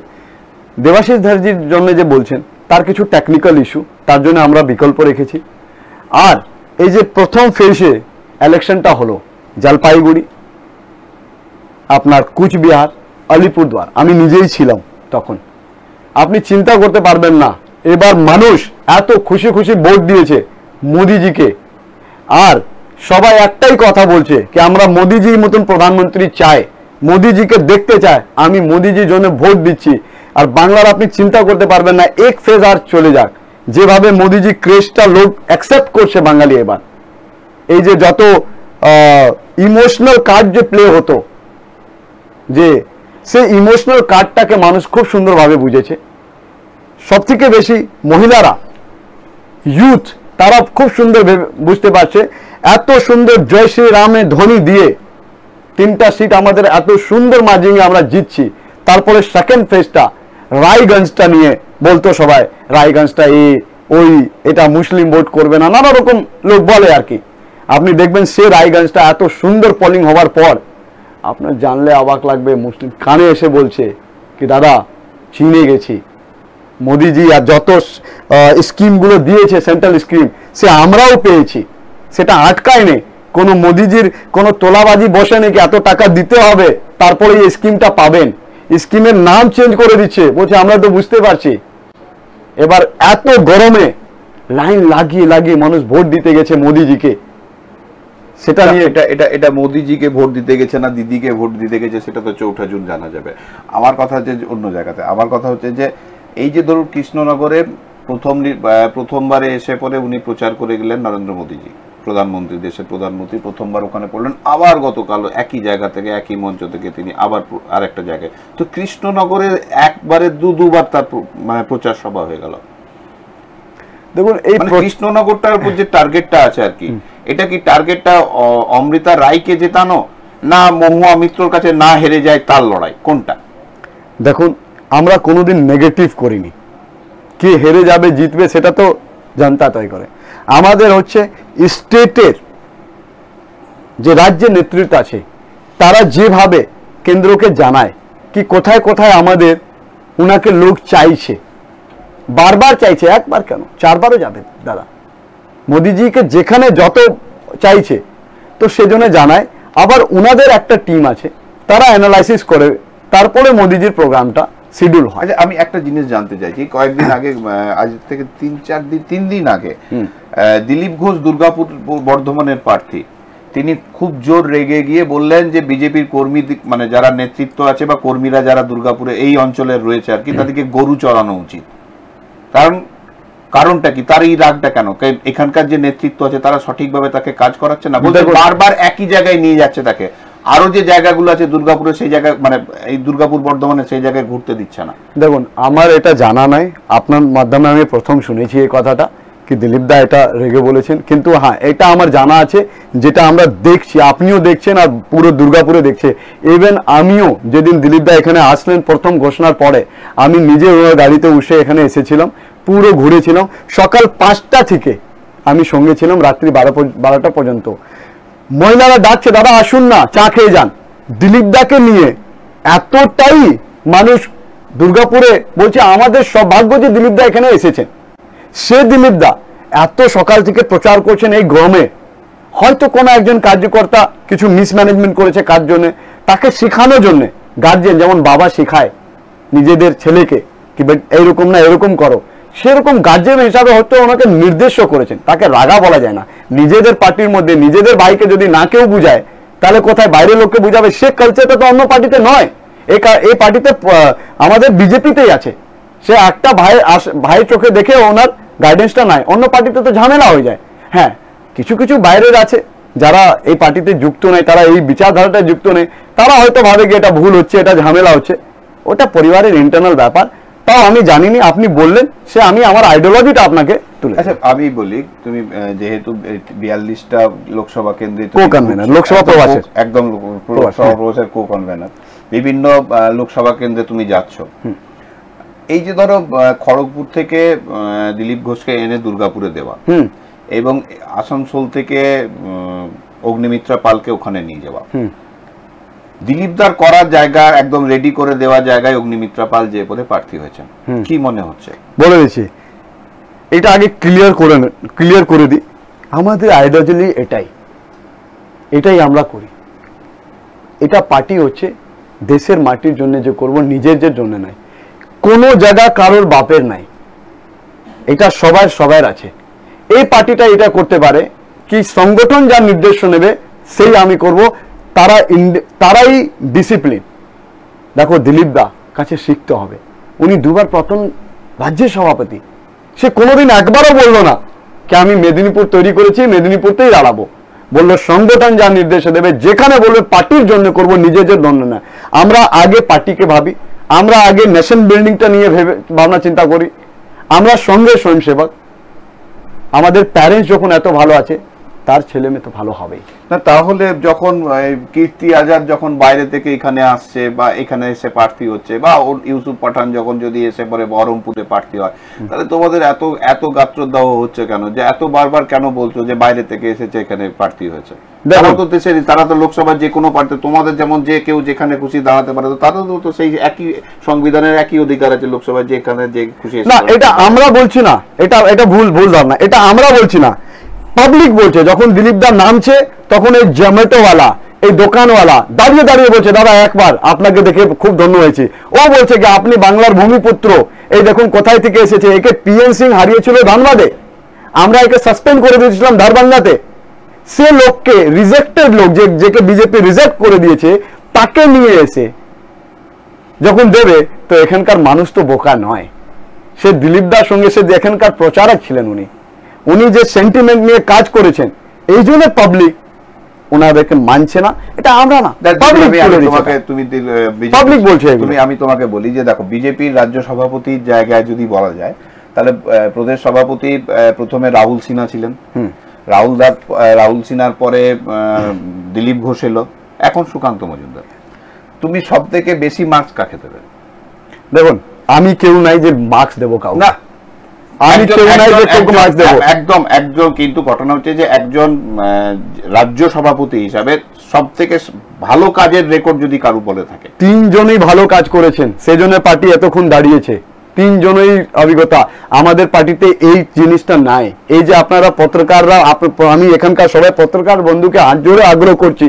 দেবাশিস ধরজির জন্য যে বলছেন, তার কিছু টেকনিক্যাল ইস্যু, তার জন্য আমরা বিকল্প রেখেছি। আর এই যে প্রথম ফেজে ইলেকশনটা হলো জলপাইগুড়ি, আপনার কুচবিহার, আলিপুরদুয়ার, আমি নিজেই ছিলাম তখন। আপনি চিন্তা করতে পারবেন না এবার মানুষ এত খুশি খুশি ভোট দিয়েছে মোদিজিকে। আর সবাই একটাই কথা বলছে কি আমরা মোদিজির মতন প্রধানমন্ত্রী চাই, মোদিজিকে দেখতে চাই। আমি মোদিজির জন্য ভোট দিচ্ছি। আর বাংলার আপনি চিন্তা করতে পারবেন না এক ফেজ আর চলে যাক, যেভাবে মোদিজি ক্রেজটা লোক অ্যাকসেপ্ট করছে বাঙালি এবার। এই যে যত ইমোশনাল কার্ড যে প্লে হতো, যে সেই ইমোশনাল কার্ডটাকে মানুষ খুব সুন্দরভাবে বুঝেছে। সব থেকে বেশি মহিলারা, ইউথ, তারা খুব সুন্দর বুঝতে পারছে। এত সুন্দর জয় শ্রী রামের ধ্বনি দিয়ে 3টা সিট আমাদের এত সুন্দর মার্জিনে আমরা জিতছি। তারপরে সেকেন্ড ফেজটা রায়গঞ্জটা নিয়ে বলতো সবাই, রায়গঞ্জটা ওই এটা মুসলিম ভোট করবে না, নানা রকম লোক বলে আর কি। আপনি দেখবেন সে রায়গঞ্জটা এত সুন্দর পোলিং হওয়ার পর আপনার জানলে অবাক লাগবে, মুসলিম কানে এসে বলছে কি দাদা চিনে গেছি মোদিজি আর যত স্কিমগুলো দিয়েছে সেন্ট্রাল স্কিম সে আমরাও পেয়েছি, সেটা আটকায় নেই। কোনো মোদিজির কোনো তোলাবাজি বসে নাকি এত টাকা দিতে হবে তারপরে এই স্কিমটা পাবেন। স্কিমের নাম চেঞ্জ করে দিচ্ছে, বলছে আমরা তো বুঝতে পারছি। এবার এত গরমে লাইন লাগিয়ে লাগিয়ে মানুষ ভোট দিতে গেছে মোদিজিকে। সেটা নিয়ে এটা মোদিজিকে ভোট দিতে গেছে না দিদিকে ভোট দিতে গেছে সেটা তো 4 জুন জানা যাবে। আমার কথা হচ্ছে অন্য জায়গাতে। আমার কথা হচ্ছে যে এই যে ধরুন কৃষ্ণনগরে প্রথমবারে এসে পরে উনি প্রচার করে গেলেন নরেন্দ্র মোদিজি, প্রধানমন্ত্রী, দেশের প্রধানমন্ত্রী প্রথমবার ওখানে পড়লেন। আবার গতকাল একই জায়গা থেকে একই মঞ্চ থেকে তিনি আবার আরেকটা জায়গায়। তো কৃষ্ণনগরে একবারে দুবার তার মানে প্রচার সভা হয়ে গেল। দেখুন এই কৃষ্ণনগরটার উপর যে টার্গেটটা আছে আর কি, এটা কি টার্গেটটা অমৃতা রায়কে জেতানো না মহুয়া মিত্রর কাছে না হেরে যায় তার লড়াই, কোনটা? দেখুন আমরা কোনোদিন নেগেটিভ করিনি, কে হেরে যাবে জিতবে সেটা তো জনতা তৈরি করে। আমাদের হচ্ছে স্টেটের যে রাজ্যের নেতৃত্ব আছে তারা যেভাবে কেন্দ্রকে জানায় কি কোথায় কোথায় আমাদের উনাকে লোক চাইছে, বারবার চাইছে, একবার কেন 4বারও যাবে দাদা। মোদিজিকে যেখানে যত চাইছে তো সেজন্য জানায়। আবার উনাদের একটা টিম আছে, তারা অ্যানালাইসিস করে তারপরে মোদিজির প্রোগ্রামটা শিডিউল হয়। আমি একটা জিনিস জানতে চাইছি, কয়েকদিন আগে, আজ থেকে 3 দিন আগে দিলীপ ঘোষ দুর্গাপুর বর্ধমানের প্রার্থী, তিনি খুব জোর রেগে গিয়ে বললেন যে বিজেপির কর্মী মানে যারা নেতৃত্ব আছে বা কর্মীরা যারা দুর্গাপুরে এই অঞ্চলে রয়েছে আর কি, তাদেরকে গরু চড়ানো উচিত। কারণটা কি, তার এই রাগটা কেন? এখানকার যে নেতৃত্ব আছে তারা সঠিকভাবে তাকে কাজ করাচ্ছে না, বলতে বারবার একই জায়গায় নিয়ে যাচ্ছে তাকে। আরো যে জায়গাগুলো আছে দুর্গাপুরে সেই জায়গা মানে এই দুর্গাপুর বর্ধমানে সেই জায়গায় ঘুরতে দিচ্ছে না। দেখুন আমার এটা জানা নাই, আপনার মাধ্যমে আমি প্রথম শুনেছি এই কথাটা কি দিলীপ দা এটা রেগে বলেছেন। কিন্তু হ্যাঁ এটা আমার জানা আছে, যেটা আমরা দেখছি, আপনিও দেখছেন আর পুরো দুর্গাপুরে দেখছে। ইভেন আমিও যেদিন দিলীপ দা এখানে আসলেন প্রথম ঘোষণার পরে আমি নিজে ওনার গাড়িতে উঠে এখানে এসেছিলাম, পুরো ঘুরেছিলাম। সকাল 5টা থেকে আমি সঙ্গে ছিলাম রাত্রি 12টা পর্যন্ত। মহিলারা ডাকছে দাদা আসুন না চা খেয়ে যান। দিলীপ দাকে নিয়ে এতটাই মানুষ দুর্গাপুরে বলছে আমাদের সৌভাগ্য যে দিলীপ দা এখানে এসেছেন। সে দিলীপ দা এত সকাল থেকে প্রচার করছেন এই গরমে, হয়তো কোনো একজন কার্যকর্তা কিছু মিসম্যানেজমেন্ট করেছে কার জন্য, তাকে শেখানোর জন্য। গার্জেন যেমন বাবা শেখায় নিজেদের ছেলেকে কি এইরকম না এরকম করো, সেরকম গার্জেন হিসাবে হয়তো ওনাকে নির্দেশও করেছেন। তাকে রাগা বলা যায় না। নিজেদের পার্টির মধ্যে নিজেদের ভাইকে যদি না কেউ বুঝায় তাহলে কোথায় বাইরের লোককে বুঝাবে? সে কালচারটা তো অন্য পার্টিতে নয়, এই পার্টিতে আমাদের বিজেপিতেই আছে। সে একটা ভাইয়ের চোখে দেখে ওনার গাইডেন্সটা নাই, অন্য পার্টিতে তো ঝামেলা হয়ে যায়। হ্যাঁ কিছু কিছু বাইরের আছে যারা এই পার্টিতে যুক্ত নেই, তারা এই বিচারধারাটা যুক্ত নেই, তারা হয়তো ভাবে কি এটা ভুল হচ্ছে, এটা ঝামেলা হচ্ছে। ওটা পরিবারের ইন্টারনাল ব্যাপার, তাও আমি জানিনি, আপনি বললেন সে আমি আমার আইডিওলজিটা আপনাকে তুলে। আচ্ছা আমি বলি, তুমি যেহেতু 42টা লোকসভা কেন্দ্রে লোকসভা প্রবাসের একদম লোকসভা প্রবাসের কো কনভেনার, বিভিন্ন লোকসভা কেন্দ্রে তুমি যাচ্ছ। এই যে ধরো খড়গপুর থেকে দিলীপ ঘোষকে এনে দুর্গাপুরে দেওয়া এবং আসানসোল থেকে অগ্নিমিত্রা পালকে ওখানে নিয়ে যাওয়া, দিলীপদার করার জায়গা একদম রেডি করে দেওয়া জায়গায় অগ্নিমিত্রা পাল যে পদে প্রার্থী হয়েছেন, কি মনে হচ্ছে? বলে দিচ্ছি, এটা আগে ক্লিয়ার করে দিই। আমাদের আইডিওলজি এটাই আমরা করি। এটা পার্টি হচ্ছে দেশের মাটির জন্য যে করব, নিজের জন্য নয়। কোনো জায়গা কারোর বাপের নাই, এটা সবার আছে। এই পার্টিটা এটা করতে পারে কি সংগঠন যা নির্দেশ নেবে সেই আমি করব, তারাই ডিসিপ্লিন। দেখো দিলীপ দা কাছে শিখতে হবে, উনি দুবার প্রথম রাজ্যের সভাপতি, সে কোনোদিন একবারও বললো না কি আমি মেদিনীপুর তৈরি করেছি মেদিনীপুরতেই দাঁড়াবো, বললো সংগঠন যা নির্দেশ দেবে, যেখানে বলবে পার্টির জন্য করব, নিজেদের জন্য না। আমরা আগে পার্টিকে ভাবি, আমরা আগে নেশন বিল্ডিংটা নিয়ে ভাবনা চিন্তা করি, আমরা সঙ্গে স্বয়ংসেবক। আমাদের প্যারেন্টস যখন এত ভালো আছে, তার ছেলে মেয়ে তো ভালো হবেই না। তাহলে যখন কীর্তি আজাদ যখন বাইরে থেকে এখানে আসছে বা এখানে এসে প্রার্থী হচ্ছে, বা ইউসুফ পাঠান যখন যদি এসে পরে বহরমপুরে প্রার্থী হয়, তাহলে তোমাদের এত গাত্রদাহ হচ্ছে কেন? যে এত বারবার কেন বলছো যে বাইরে থেকে এসেছে এখানে প্রার্থী হয়েছে? তারা তো লোকসভার যে কোনো প্রার্থী, তোমাদের যেমন যে কেউ যেখানে খুশি দাঁড়াতে পারে, তো তাদের তো সেই একই সংবিধানের একই অধিকার আছে লোকসভায় যেখানে যে খুশি। না, এটা আমরা বলছি না, এটা ভুল ধারণা, এটা আমরা বলছি না, পাবলিক বলছে। যখন দিলীপ দা নামছে তখন এই জোম্যাটোওয়ালা, এই দোকানওয়ালা দাঁড়িয়ে বলছে দাদা একবার আপনাকে দেখে খুব ধন্য হয়েছে। ও বলছে কি আপনি বাংলার ভূমিপুত্র, এই দেখুন কোথায় থেকে এসেছে, একে পিএন সিং হারিয়েছিল ধানবাদে, আমরা একে সাসপেন্ড করে দিয়েছিলাম ধারবাঙ্গাতে। সে লোককে, রিজেক্টেড লোক, যেকে বিজেপি রিজেক্ট করে দিয়েছে, তাকে নিয়ে এসে যখন দেবে, তো এখানকার মানুষ তো বোকা নয়। সে দিলীপ দার সঙ্গে সে এখানকার প্রচারক ছিলেন, উনি যে সেন্টিমেন্ট নিয়ে কাজ করেছেন, এই জন্য পাবলিক ওনাদেরকে মানছে না। এটা আমরা না, পাবলিক বলছে। আমি তোমাকে বলি যে দেখো, বিজেপির রাজ্য সভাপতির জায়গায় যদি বলা যায়, তাহলে প্রদেশ সভাপতি প্রথমে রাহুল সিনহা ছিলেন, রাহুল সিনহার পরে দিলীপ ঘোষ এলো, এখন সুকান্ত মজুমদার। তুমি সব থেকে বেশি মার্কস কাকে দেবে? দেখুন, আমি কেউ নাই যে মার্কস দেবো কাউ না, একদম। কিন্তু ঘটনা হচ্ছে যে একজন রাজ্য সভাপতি হিসাবে সব থেকে ভালো কাজের রেকর্ড যদি কারু বলে থাকে, তিনজনই ভালো কাজ করেছেন, সেজন্য পার্টি এতক্ষণ দাঁড়িয়েছে। তিনজনই অভিজ্ঞতা। আমাদের পার্টিতে এই জিনিসটা নাই। এই যে আপনারা পত্রকাররা, আমি এখানকার সবাই পত্রকার বন্ধুকে হাত জোড়ে আগ্রহ করছি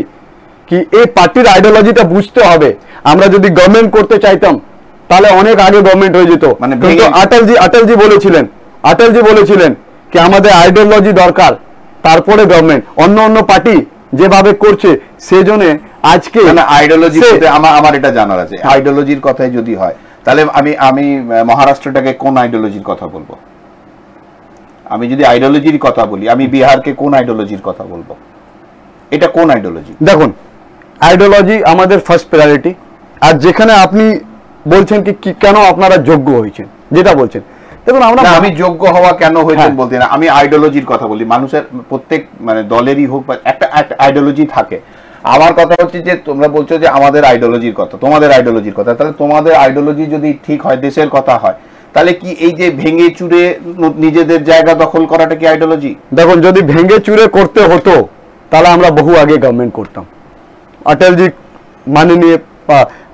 কি এই পার্টির আইডিওলজিটা বুঝতে হবে। আমরা যদি গভর্নমেন্ট করতে চাইতাম তাহলে অনেক আগে গভর্নমেন্ট হয়ে যেত। কিন্তু আটলজি বলেছিলেন কি আমাদের আইডিওলজি দরকার, তারপরে গভর্নমেন্ট। অন্য পার্টি যেভাবে করছে, সেজন্য আজকে আইডিওলজি আমার এটা জানার আছে। আইডিওলজির কথাই যদি হয়, তাহলে আমি মহারাষ্ট্রটাকে কোন আইডিওলজির কথা বলবো? আমি যদি আইডিওলজির কথা বলি, আমি বিহারকে কোন আইডিওলজির কথা বলবো? এটা কোন আইডিওলজি? দেখুন, আইডিওলজি আমাদের ফার্স্ট প্রায়োরিটি। আর যেখানে আপনি বলছেন কি কেন আপনারা যোগ্য হয়েছেন, যেটা বলছেন, দেখুন আমি যোগ্য হওয়া কেন হয়েছেন বলতে না, আমি আইডিওলজির কথা বলি। মানুষের প্রত্যেক দলেরই হোক একটা আইডিওলজি থাকে। আমার কথা হচ্ছে যে তোমরা বলছো যে আমাদের আইডিওলজির কথা, তোমাদের আইডিওলজির কথা, তাহলে তোমাদের আইডিওলজি যদি ঠিক হয়, দেশের কথা হয়, তাহলে কি এই যে ভেঙে চুরে নিজেদের জায়গা দখল করাটা কি আইডিওলজি? দেখুন, যদি ভেঙে চুরে করতে হতো তাহলে আমরা বহু আগে গভর্নমেন্ট করতাম। অটলজি মাননীয়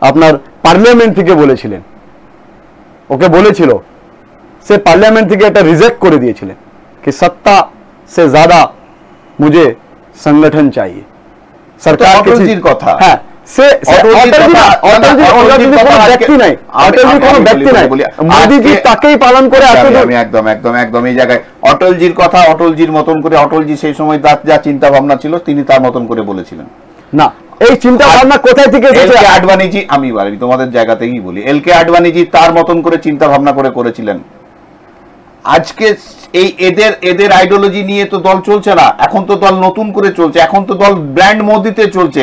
আপনার পার্লামেন্ট থেকে বলেছিলেন, ওকে বলেছিল, সে পার্লামেন্ট থেকে এটা রিজেক্ট করে দিয়েছিলেন কি সত্তা সে জ্যাদা মুঝে সংগঠন চাইয়ে। সরকার অটলজির কথা, হ্যাঁ, অটলজির কথা অটলজির মতন করে, অটলজি সেই সময় যা চিন্তা ভাবনা ছিল তিনি তার মতন করে বলেছিলেন না। এই চিন্তা ভাবনা কোথায় থেকে এসেছে? আডবাণীজি, আমি তোমাদের জায়গা থেকেই বলি, এলকে আডবাণীজি তার মতন করে চিন্তা ভাবনা করে করেছিলেন। আজকে এই এদের আইডিওলজি নিয়ে তো দল চলছে না, এখন তো দল নতুন করে চলছে, এখন তো দল ব্র্যান্ড মোদিতে চলছে।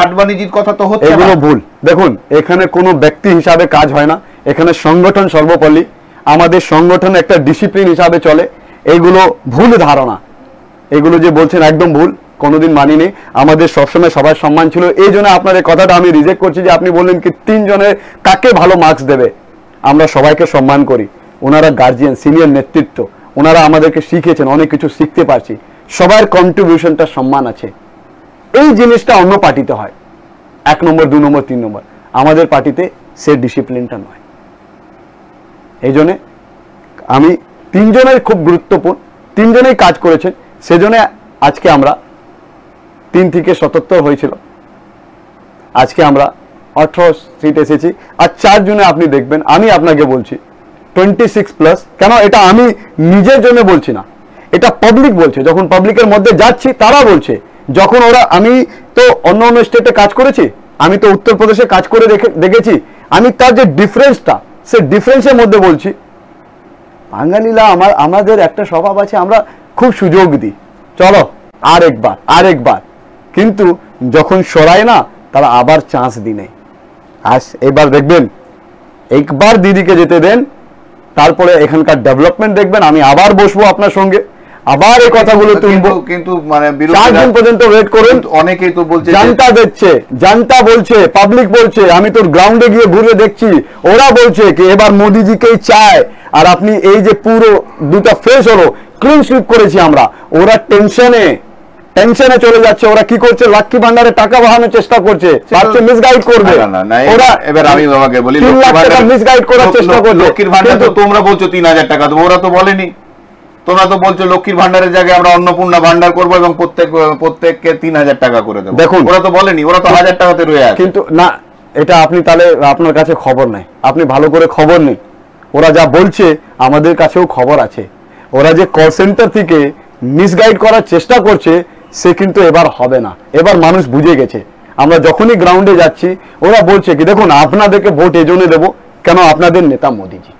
আডবাণীজির কথা তো হচ্ছে এগুলো ভুল। দেখুন, এখানে কোনো ব্যক্তি হিসাবে কাজ হয় না, এখানে সংগঠন সর্বোপরি। আমাদের সংগঠন একটা ডিসিপ্লিন হিসাবে চলে। এগুলো ভুল ধারণা, এগুলো যে বলছেন একদম ভুল, কোনোদিন মানিনি। আমাদের সবসময় সবার সম্মান ছিল। এই জন্য আপনার এই কথাটা আমি রিজেক্ট করছি যে আপনি বললেন কি তিনজনের কাকে ভালো মার্কস দেবে। আমরা সবাইকে সম্মান করি, ওনারা গার্জিয়ান, সিনিয়র নেতৃত্ব, ওনারা আমাদেরকে শিখিয়েছেন, অনেক কিছু শিখতে পারছি। সবার কন্ট্রিবিউশনটা সম্মান আছে। এই জিনিসটা অন্য পার্টিতে হয়, 1 নম্বর 2 নম্বর 3 নম্বর। আমাদের পার্টিতে সে ডিসিপ্লিনটা নয়। এই জন্যে আমি তিনজনের খুব গুরুত্বপূর্ণ, তিনজনেই কাজ করেছেন, সেজন্য আজকে আমরা 3 থেকে 77 হয়েছিল, আজকে আমরা 18 সিট এসেছি, আর 4 জনে আপনি দেখবেন, আমি আপনাকে বলছি 26+। কেন এটা আমি নিজের জন্য বলছি না, এটা পাবলিক বলছে। যখন পাবলিকের মধ্যে যাচ্ছি তারা বলছে, যখন ওরা, আমি তো অন্য অন্য স্টেটে কাজ করেছি, আমি তো উত্তরপ্রদেশে কাজ করে দেখেছি, আমি তার যে ডিফারেন্সটা, সে ডিফারেন্সের মধ্যে বলছি বাঙালিরা আমাদের একটা স্বভাব আছে, আমরা খুব সুযোগ দিই, চলো আরেকবার, কিন্তু যখন সরায় না তারা আবার চান্স দিনে। এবার দেখবেন, একবার দিদিকে যেতে দেন, তারপরে এখানকার ডেভেলপমেন্ট দেখবেন। আমি আবার বসবো আপনার সঙ্গে, আবার এই কথাগুলো তুলবো, কিন্তু মানে 4 দিন পর্যন্ত ওয়েট করুন। অনেকেই তো বলছে, জানতা বলছে, পাবলিক বলছে, আমি তোর গ্রাউন্ডে গিয়ে ঘুরে দেখছি, ওরা বলছে কি এবার মোদিজিকেই চায়। আর আপনি এই যে পুরো 2টা ফেস হলো, ক্লিন সুইপ করেছি আমরা, ওরা টেনশনে চলে যাচ্ছে। ওরা কি করছে, লক্ষ্মী ভান্ডারে টাকা বাড়ানোর চেষ্টা করছে, মিসগাইড করবে ওরা। এবার আমি বাবাকে বলি, মিসগাইড করার চেষ্টা করছে। লক্ষ্মীর ভান্ডার তো তোমরা বলছো 3000 টাকা দেবো, ওরা তো বলেনি। তোমরা তো বলছো লক্ষ্মীর ভান্ডারের জায়গায় আমরা অন্নপূর্ণা ভান্ডার করবো এবং প্রত্যেককে 3000 টাকা করে দেবো। দেখুন, ওরা তো বলেনি, ওরা তো 1000 টাকাতে রয়ে আছে। কিন্তু না, এটা আপনি তাহলে আপনার কাছে খবর নাই, আপনি ভালো করে খবর নেই। ওরা যা বলছে আমাদের কাছেও খবর আছে। ওরা যে কল সেন্টার থেকে মিসগাইড করার চেষ্টা করছে, সে কিন্তু এবার হবে না। এবার মানুষ বুঝে গেছে। আমরা যখনই গ্রাউন্ডে যাচ্ছি, ওরা বলছে কি দেখুন আপনাদেরকে ভোট এজন্য দেবো কেন, আপনাদের নেতা মোদিজি।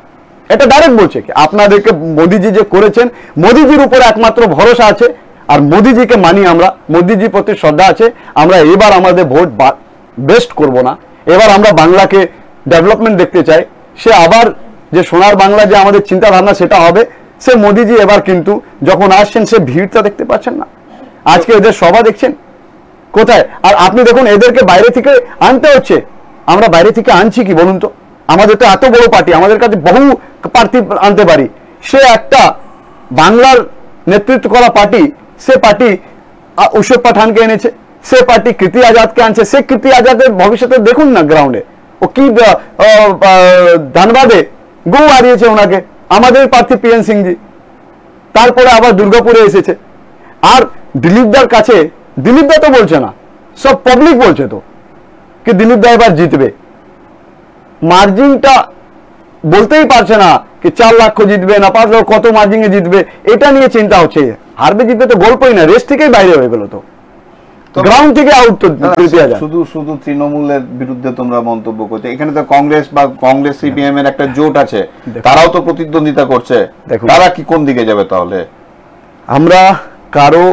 এটা ডাইরেক্ট বলছে কি আপনাদেরকে মোদিজি যে করেছেন, মোদিজির উপরে একমাত্র ভরসা আছে, আর মোদিজিকে মানি আমরা, মোদিজির প্রতি শ্রদ্ধা আছে। আমরা এবার আমাদের ভোট বেস্ট করব না, এবার আমরা বাংলাকে ডেভেলপমেন্ট দেখতে চাই। সে আবার যে সোনার বাংলা যে আমাদের চিন্তাভাবনা, সেটা হবে। সে মোদিজি এবার কিন্তু যখন আসছেন, সে ভিড়টা দেখতে পাচ্ছেন না, আজকে এদের সভা দেখছেন কোথায়। আর আপনি দেখুন, এদেরকে বাইরে থেকে আনতে হচ্ছে। আমরা বাইরে থেকে আনছি কি বলুন তো? আমাদের তো এত বড় পার্টি, আমাদের কাছে বহু প্রার্থী আনতে পারি। সে একটা বাংলার নেতৃত্ব করা পার্টি, সে পার্টি উৎসব পাঠানকে এনেছে, সে পার্টি কীর্তি আজাদকে আনছে। সে কীর্তি আজাদের ভবিষ্যতে দেখুন না গ্রাউন্ডে, ও কি ধানবাদে গৌ হারিয়েছে ওনাকে, আমাদের প্রার্থী PN সিংজি। তারপরে আবার দুর্গাপুরে এসেছে। আর দিলীপদার কাছে, দিলীপদা তো বলছে না, সব পাবলিক বলছে তো কি দিলীপদা এবার জিতবে। মার্জিনটা বলতেই পারছে না কি 4 লাখ জিতবে না 5 লাখ, কত মার্জিনে জিতবে, এটা নিয়ে চিন্তা হচ্ছে। হারবে জিতবে তো গল্পই না, রেস থেকেই বাইরে হয়ে গেল, তো গ্রাউন্ড থেকে আউট। তো শুধু তৃণমূলের বিরুদ্ধে তোমরা মন্তব্য করছো, এখানে তো কংগ্রেস CPM এর একটা জোট আছে, তারাও তো প্রতিদ্বন্দ্বিতা করছে। তারা কি কোন দিকে যাবে তাহলে? আমরা কারো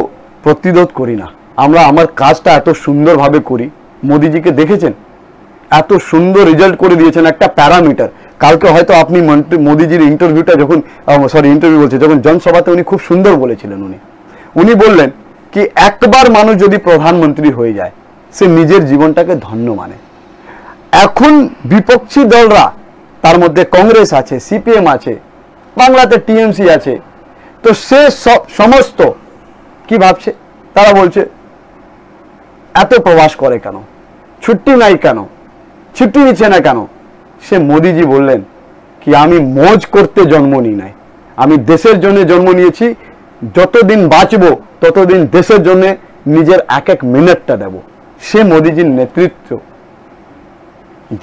প্রতিরোধ করি না, আমরা আমার কাজটা এত সুন্দরভাবে করি। মোদিজিকে দেখেছেন, এত সুন্দর রেজাল্ট করে দিয়েছেন, একটা প্যারামিটার। কালকে হয়তো আপনি মোদিজির ইন্টারভিউটা যখন যখন জনসভাতে উনি খুব সুন্দর বলেছিলেন। উনি বললেন কি একবার মানুষ যদি প্রধানমন্ত্রী হয়ে যায়, সে নিজের জীবনটাকে ধন্য মানে। এখন বিপক্ষী দলরা, তার মধ্যে কংগ্রেস আছে, CPM আছে, বাংলাতে TMC আছে, তো সে সমস্ত কি ভাবছে, তারা বলছে এত প্রবাস করে কেন, ছুটি নাই কেন, ছুটি নিচ্ছে না কেন। সে মোদিজি বললেন কি আমি মজ করতে জন্ম নিই নাই, আমি দেশের জন্য জন্ম নিয়েছি। যতদিন বাঁচবো ততদিন দেশের জন্য নিজের এক এক মিনিটটা দেব। সে মোদিজির নেতৃত্ব।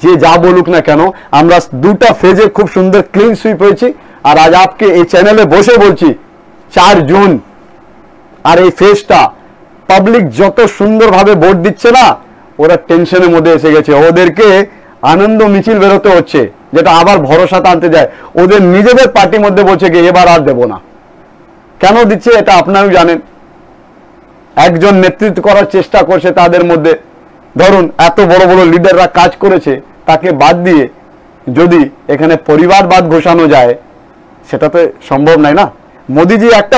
যে যা বলুক না কেন, আমরা 2টা ফেজে খুব সুন্দর ক্লিন সুইপ হয়েছি। আর আজ আপকে এই চ্যানেলে বসে বলছি 4 জুন, আর এই ফেজটা পাবলিক যত সুন্দরভাবে ভোট দিচ্ছে না, ওরা টেনশনের মধ্যে এসে গেছে। ওদেরকে আনন্দ মিছিল বেরোতে হচ্ছে, যেটা আবার ভরসা আনতে যায়। ওদের নিজেদের পার্টির মধ্যে বলছে কি এবার আর দেব না। কেন দিচ্ছে এটা আপনারাও জানেন। একজন নেতৃত্ব করার চেষ্টা করছে, তাদের মধ্যে ধরুন এত বড় বড় লিডাররা কাজ করেছে, তাকে বাদ দিয়ে যদি এখানে পরিবারবাদ ঘোষানো যায়, সেটা তো সম্ভব নয় না। মোদিজি একটা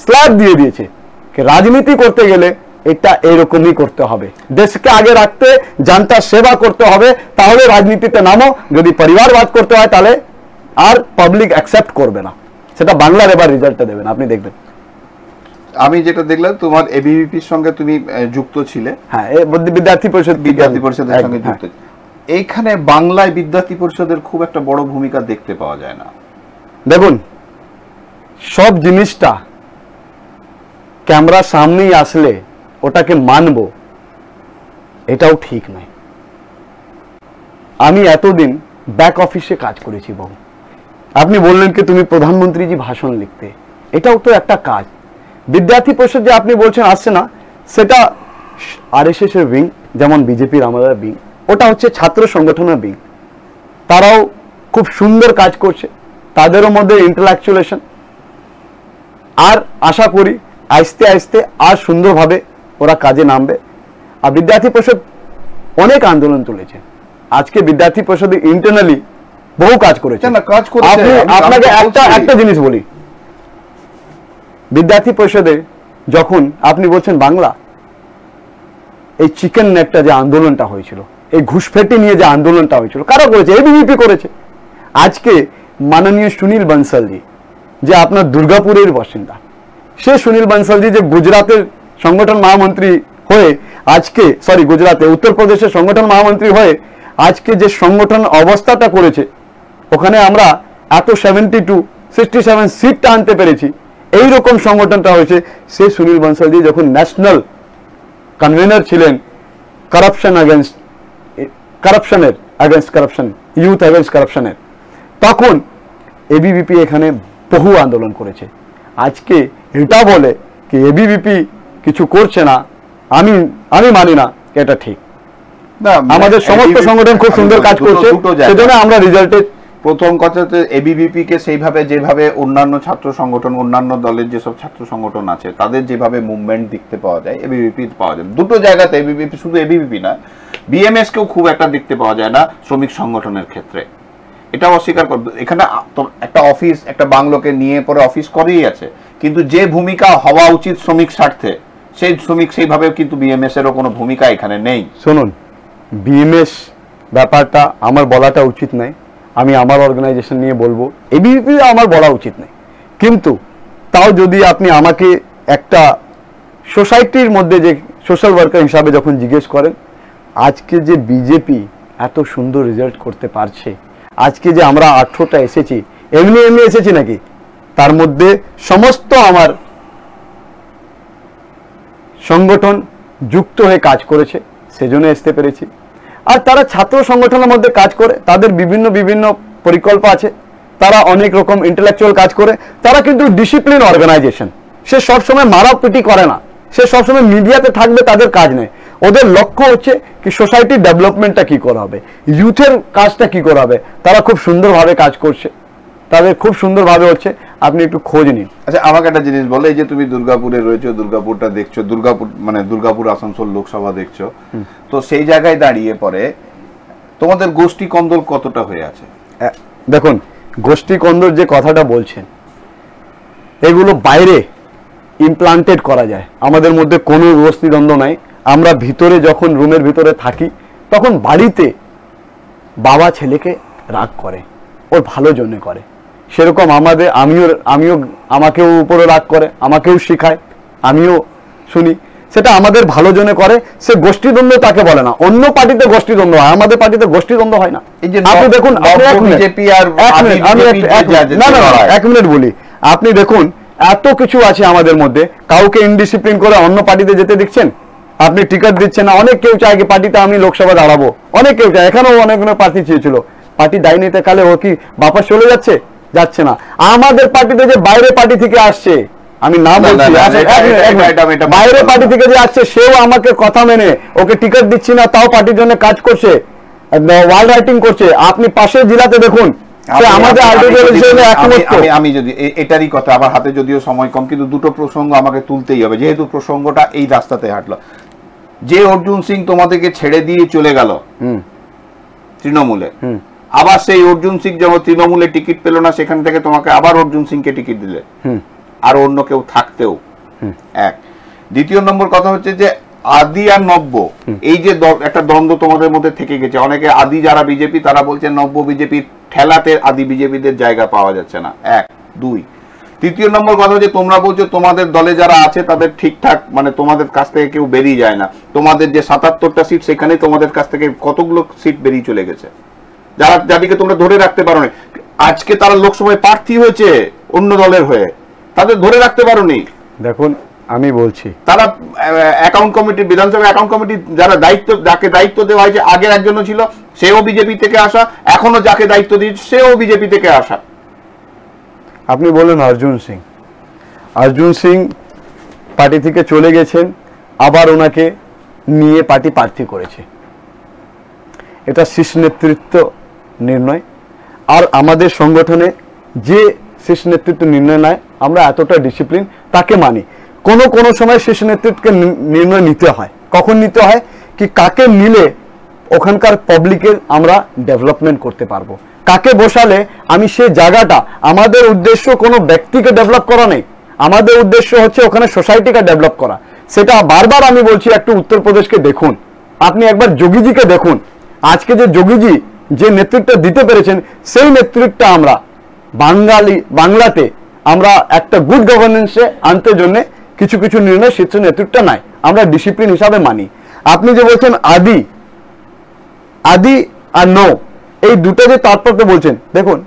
স্ল্যাব দিয়ে দিয়েছে कि রাজনীতি করতে গেলে এটা এরকমই করতে হবে, দেশকে আগে রাখতে, জনতার সেবা করতে হবে, তাহলে রাজনীতিতে নামো। যদি পরিবারবাদ করতে হয় তাহলে আর পাবলিক অ্যাকসেপ্ট করবে না। সেটা বাংলার এবার রেজাল্টটা দেবেন, আপনি দেখবেন। আমি যেটা দেখলাম তোমার এবিভিপির সঙ্গে তুমি যুক্ত ছিলে। হ্যাঁ, বিদ্যার্থী পরিষদের সঙ্গে যুক্ত। এইখানে বাংলায় বিদ্যার্থী পরিষদের খুব একটা বড় ভূমিকা দেখতে পাওয়া যায় না। দেখুন, সব জিনিসটা ক্যামেরার সামনেই আসলে ওটাকে মানবো, এটাও ঠিক নয়। আমি এতদিন ব্যাক অফিসে কাজ করেছি বহু। আপনি বললেন কি তুমি প্রধানমন্ত্রীজি ভাষণ লিখতে, এটাও তো একটা কাজ। বিদ্যার্থী পরিষদ যে আপনি বলছেন আসছে না, সেটা আরএসএস এর উইং, যেমন বিজেপির আমাদের উইং, ওটা হচ্ছে ছাত্র সংগঠনের উইং। তারাও খুব সুন্দর কাজ করছে, তাদেরও মধ্যে ইন্টালেকচুয়ালেশন। আর আশা করি আস্তে আস্তে আর সুন্দরভাবে ওরা কাজে নামবে। আর বিদ্যার্থী পরিষদ অনেক আন্দোলন তুলেছে, আজকে বিদ্যার্থী পরিষদে ইন্টারনালি বহু কাজ করেছে। আপনাকে একটা জিনিস বলি, বিদ্যার্থী পরিষদে যখন আপনি বলছেন বাংলা, এই চিকেন নেটটা যে আন্দোলনটা হয়েছিল, এই ঘুষপেটি নিয়ে যে আন্দোলনটা হয়েছিল, কারা করেছে? এবিভিপি করেছে। আজকে মাননীয় সুনীল বনসলজি, যে আপনার দুর্গাপুরের বাসিন্দা, সে সুনীল বনসলজি যে গুজরাটের সংগঠন মহামন্ত্রী হয়ে আজকে, গুজরাটে উত্তরপ্রদেশের সংগঠন মহামন্ত্রী হয়ে আজকে যে সংগঠন অবস্থাটা করেছে, ওখানে আমরা এত 67 সিটটা আনতে পেরেছি, এইরকম সংগঠনটা হয়েছে সে সুনীল বনসলজি যখন ন্যাশনাল কনভেনার ছিলেন ইউথ এগেনস্ট কারাপশনের, তখন এবিভিপি এখানে বহু আন্দোলন করেছে। আজকে এটা বলে কি এবিভিপি কিছু করছে না, আমি মানি না, এটা ঠিক না। আমাদের সমস্ত সংগঠন খুব সুন্দর কাজ করছে, সেজন্য আমরা রেজাল্টে। প্রথম কথা হচ্ছে এবিভিপি কে সেইভাবে যেভাবে অন্যান্য ছাত্র সংগঠন, অন্যান্য দলের যেসব ছাত্র সংগঠন আছে তাদের যেভাবে মুভমেন্ট দেখতে পাওয়া যায়, এবিভিপি পাওয়া যায় দুটো জায়গাতে। এবিভিপি শুধু এবিভিপি না, বিএমএস কেও খুব একটা দেখতে পাওয়া যায় না শ্রমিক সংগঠনের ক্ষেত্রে, এটা অস্বীকার করবে। এখানে একটা অফিস, একটা বাংলোকে নিয়ে পরে অফিস করেই আছে, কিন্তু যে ভূমিকা হওয়া উচিত শ্রমিক স্বার্থে, সেই শ্রমিক সেইভাবে কিন্তু বিএমএস এরও কোনো ভূমিকা এখানে নেই। শুনুন, বিএমএস ব্যাপারটা আমার বলাটা উচিত নয়, আমি আমার অর্গানাইজেশন নিয়ে বলবো, এবিভিপি আমার বলা উচিত নয়। কিন্তু তাও যদি আপনি আমাকে একটা সোসাইটির মধ্যে যে সোশ্যাল ওয়ার্কার হিসাবে যখন জিজ্ঞেস করেন, আজকে যে বিজেপি এত সুন্দর রেজাল্ট করতে পারছে, আজকে যে আমরা 18টা এসেছি, এমনি এসেছি নাকি? তার মধ্যে সমস্ত আমার সংগঠন যুক্ত হয়ে কাজ করেছে, সেজন্য আসতে পেরেছি। আর তারা ছাত্র সংগঠনের মধ্যে কাজ করে, তাদের বিভিন্ন পরিকল্প আছে, তারা অনেক রকম ইন্টেলেকচুয়াল কাজ করে, তারা কিন্তু ডিসিপ্লিন অর্গানাইজেশন। সে সবসময় মারাপিটি করে না, সে সবসময় মিডিয়াতে থাকবে, তাদের কাজ নেই। ওদের লক্ষ্য হচ্ছে কি সোসাইটির ডেভেলপমেন্টটা কি করা হবে, ইউথের কাজটা কি করা হবে। তারা খুব সুন্দরভাবে কাজ করছে, তাদের খুব সুন্দরভাবে হচ্ছে, আপনি একটু খোঁজ নিন। আচ্ছা, আমাকে একটা জিনিস বলো, এই যে তুমি দুর্গাপুরে রয়েছো, দুর্গাপুরটা দেখছো, দুর্গাপুর আসানসোল লোকসভা দেখছো, তো সেই জায়গায় দাঁড়িয়ে পরে তোমাদের গোষ্ঠী কন্দল কতটা হয়ে আছে? দেখুন, গোষ্ঠী কন্দল যে কথাটা বলছেন, এগুলো বাইরে ইমপ্লান্টেড করা যায়, আমাদের মধ্যে কোনো গোষ্ঠীদ্বন্দ্ব নাই। আমরা ভিতরে যখন রুমের ভিতরে থাকি, তখন বাড়িতে বাবা ছেলেকে রাগ করে, ওর ভালো জন্য করে, সেরকম আমাকেও উপরে রাগ করে, আমাকেও শিখায়, আমিও শুনি, সেটা আমাদের ভালো জন্য করে। সে গোষ্ঠীদ্বন্দ্ব তাকে বলে না। অন্য পার্টিতে গোষ্ঠীদ্বন্দ্ব হয়, আমাদের পার্টিতে গোষ্ঠীদ্বন্দ্ব হয় না। আপনি দেখুন, এক মিনিট বলি, আপনি দেখুন এত কিছু আছে আমাদের মধ্যে, কাউকে ইনডিসিপ্লিন করে অন্য পার্টিতে যেতে দিচ্ছেন, আপনি টিকিট দিচ্ছেন না। অনেক কেউ চায় কি পার্টিতে আমি লোকসভা দাঁড়াবো, অনেক কেউ চায়, এখানেও অনেক প্রার্থী চেয়েছিল, পার্টি দায় নিতে কালে ও কি বাপাস চলে যাচ্ছে না। আমাদের পার্টিতে যে বাইরে পার্টি থেকে আসছে, আমি নাম বলছি, বাইরে পার্টি থেকে যে আসছে, সেও আমাকে কথা মেনে ওকে টিকিট দিচ্ছি না, তাও পার্টির জন্য কাজ করছে, ওয়াল রাইটিং করছে। আপনি পাশের জেলাতে দেখুন, আমি যদি এটারই কথা, আমার হাতে যদিও সময় কম, কিন্তু দুটো প্রসঙ্গ আমাকে তুলতেই হবে, যেহেতু প্রসঙ্গটা এই রাস্তাতে হাঁটলো। যে অর্জুন সিং তোমাদেরকে ছেড়ে দিয়ে চলে গেল তৃণমূলে, আবার সেই অর্জুন সিং যখন তৃণমূলে টিকিট পেল না, সেখান থেকে তোমাকে আবার অর্জুন সিংকে টিকিট দিলে, আর অন্য কেউ থাকতেও এক। দ্বিতীয় নম্বর কথা হচ্ছে যে আদি আর নব্য, এই যে একটা দ্বন্দ্ব তোমাদের মধ্যে থেকে গেছে। অনেকে আদি যারা বিজেপি, তারা বলছে নব্য বিজেপির ঠেলাতে আদি বিজেপিদের জায়গা পাওয়া যাচ্ছে না, এক। দুই, তৃতীয় নম্বর কথা হচ্ছে তোমরা বলছো তোমাদের দলে যারা আছে তাদের ঠিকঠাক, মানে তোমাদের কাছ থেকে কেউ বেরিয়ে যায় না। তোমাদের যে 77টা সিট, সেখানে তোমাদের কাছ থেকে কতগুলো সিট বেরিয়ে চলে গেছে, যাদেরকে তোমরা ধরে রাখতে পারো না। আজকে তারা লোকসভায় প্রার্থী হয়েছে অন্য দলের হয়ে, তাদের ধরে রাখতে পারোনি। দেখুন, আমি বলছি তারা অ্যাকাউন্ট কমিটি, বিধানসভা অ্যাকাউন্ট কমিটি যাকে দায়িত্ব দেওয়া হয়েছে, আগের একজনও ছিল, সেও বিজেপি থেকে আসা, এখনো যাকে দায়িত্ব দিয়েছে সেও বিজেপি থেকে আসা। আপনি বললেন অর্জুন সিং পার্টি থেকে চলে গেছেন, আবার ওনাকে নিয়ে পার্টি প্রার্থী করেছে। এটা শীর্ষ নেতৃত্ব নির্ণয়। আর আমাদের সংগঠনে যে শীর্ষ নেতৃত্ব নির্ণয় নেয়, আমরা এতটা ডিসিপ্লিন, তাকে মানি। কোনো সময় শীর্ষ নেতৃত্বকে নির্ণয় নিতে হয়। কখন নিতে হয় কি কাকে নিলে ওখানকার পাবলিকের আমরা ডেভেলপমেন্ট করতে পারবো, কাকে বসালে আমি সেই জায়গাটা, আমাদের উদ্দেশ্য কোনো ব্যক্তিকে ডেভেলপ করা নেই, আমাদের উদ্দেশ্য হচ্ছে ওখানে সোসাইটিকে ডেভেলপ করা। সেটা বারবার আমি বলছি, একটু উত্তরপ্রদেশকে দেখুন, আপনি একবার যোগীজিকে দেখুন। আজকে যে যোগীজি যে নেতৃত্ব দিতে পেরেছেন, সেই নেতৃত্বটা আমরা বাংলাতে আমরা একটা গুড গভর্নেন্সে আনতে জন্য কিছু কিছু নির্ণয় শীর্ষ নেতৃত্ব নাই, আমরা ডিসিপ্লিন হিসাবে মানি। আপনি যে বলছেন আদি আর নো, এই দুটো যে তাৎপর্য বলছেন, দেখুন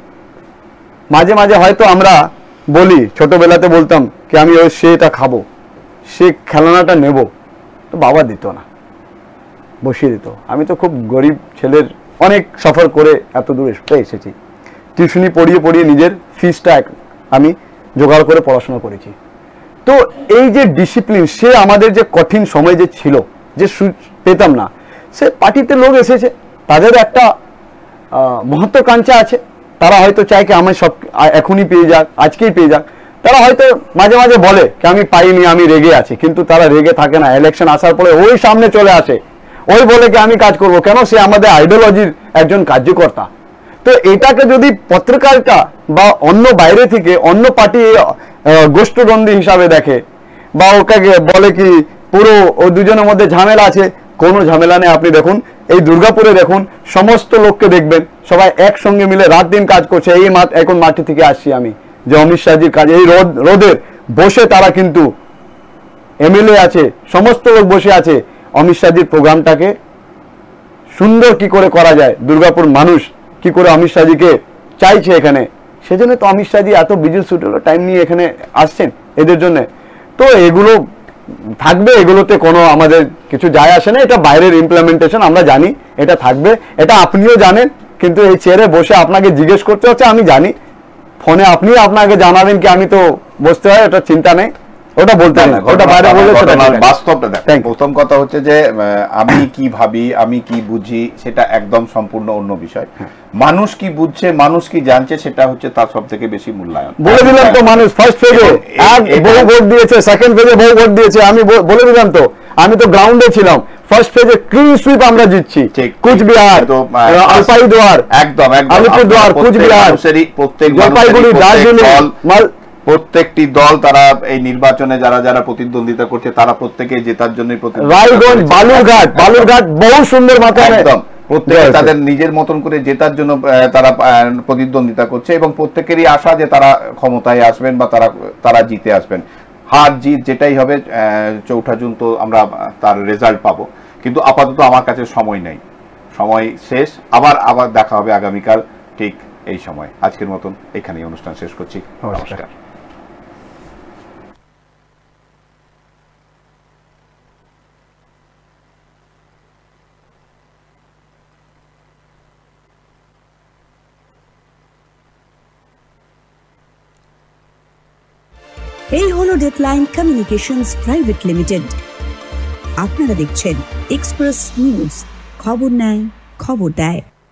মাঝে মাঝে হয়তো আমরা বলি, ছোটবেলাতে বলতাম কি আমি ওই সেটা খাবো, সে খেলনাটা নেব, তো বাবা দিত না, বসিয়ে দিত। আমি তো খুব গরিব ছেলের অনেক সফর করে এত দূর এসেছি, টিউশনি পড়িয়ে নিজের ফিসটা আমি জোগাড় করে পড়াশোনা করেছি। তো এই যে ডিসিপ্লিন, সে আমাদের যে কঠিন সময় যে ছিল, যে পেতাম না, সে পার্টিতে লোক এসেছে, তাদের একটা মহত্বাকাঙ্ক্ষা আছে, তারা হয়তো চায় কি আমি সব এখনই পেয়ে যাক, আজকেই পেয়ে যাক। তারা হয়তো মাঝে মাঝে বলে কি আমি পাইনি, আমি রেগে আছি, কিন্তু তারা রেগে থাকে না। ইলেকশন আসার পরে ওই সামনে চলে আসে, ওই বলে কি আমি কাজ করব, কেন সে আমাদের আইডিওলজির একজন কার্যকর্তা। তো এটাকে যদি পত্রিকাটা বা অন্য বাইরে থেকে অন্য পার্টি গোষ্ঠদ্বন্দ্বী হিসাবে দেখে, বা ওকে বলে কি পুরো ও দুজনের মধ্যে ঝামেলা আছে, কোনো ঝামেলা নেই। আপনি দেখুন এই দুর্গাপুরে দেখুন, সমস্ত লোককে দেখবেন সবাই একসঙ্গে মিলে রাত দিন কাজ করছে। এই এখন মাটি থেকে আসছি আমি, যে অমিত শাহজির কাজ, এই রোদের বসে তারা কিন্তু এমএলএ আছে, সমস্ত লোক বসে আছে অমিত শাহজির প্রোগ্রামটাকে সুন্দর কি করে করা যায়, দুর্গাপুর মানুষ কি করে অমিত শাহজিকে চাইছে এখানে, সেজন্য তো অমিত শাহজি এত বিজি শিডিউল টাইম নিয়ে এখানে আসছেন এদের জন্য। তো এগুলো থাকবে, এগুলোতে কোনো আমাদের কিছু যায় আসে না, এটা বাইরের ইমপ্লিমেন্টেশন, আমরা জানি এটা থাকবে, এটা আপনিও জানেন। কিন্তু এই চেয়ারে বসে আপনাকে জিজ্ঞেস করতে হচ্ছে, আমি জানি, ফোনে আপনি আপনাকে জানাবেন কি আমি তো বসতে হয়, এটা চিন্তা নেই, ওটা বলতে না, ওটা বাইরে বলে বাস্তবটা দেখ। প্রথম কথা হচ্ছে যে আমি কি ভাবি, আমি কি বুঝি, সেটা একদম সম্পূর্ণ অন্য বিষয়। মানুষ কি বুঝছে, মানুষ কি জানছে, সেটা হচ্ছে তার সব থেকে বেশি মূল্যায়ন। বলে দিলাম তো, মানুষ ফার্স্ট ফেজে বহু ভোট দিয়েছে, সেকেন্ড ফেজে বহু ভোট দিয়েছে, আমি বলে দিলাম তো, আমি তো গ্রাউন্ডে ছিলাম। ফার্স্ট ফেজে ক্লিন সুইপ আমরা জিতছি, কুচবিহার, আলপাইদুয়ার, একদম আলিপুরদুয়ার, কুচবিহার, জলপাইগুড়ি, দার্জিলিং, প্রত্যেকটি দল তারা এই নির্বাচনে যারা প্রতিদ্বন্দ্বিতা করছে, তারা প্রত্যেকেই জেতার জন্য, রায়গঞ্জ, বালুরঘাট বহু সুন্দর মাধ্যমে একদম প্রত্যেকে তাদের নিজের মতন করে জেতার জন্য তারা প্রতিদ্বন্দ্বিতা করছে, এবং প্রত্যেকেরই আশা যে তারা ক্ষমতায় আসবেন বা তারা জিতে আসবেন। হার জিত যেটাই হবে, 4 জুন তো আমরা তার রেজাল্ট পাবো। কিন্তু আপাতত আমার কাছে সময় নেই, সময় শেষ। আবার দেখা হবে আগামীকাল ঠিক এই সময়। আজকের মতন এখানেই অনুষ্ঠান শেষ করছি। নমস্কার। এই হলো ডেডলাইন কমিউনিকেশনস প্রাইভেট লিমিটেড। আপনারা দেখছেন এক্সপ্রেস নিউজ, খবর নেয়, খবর দেয়।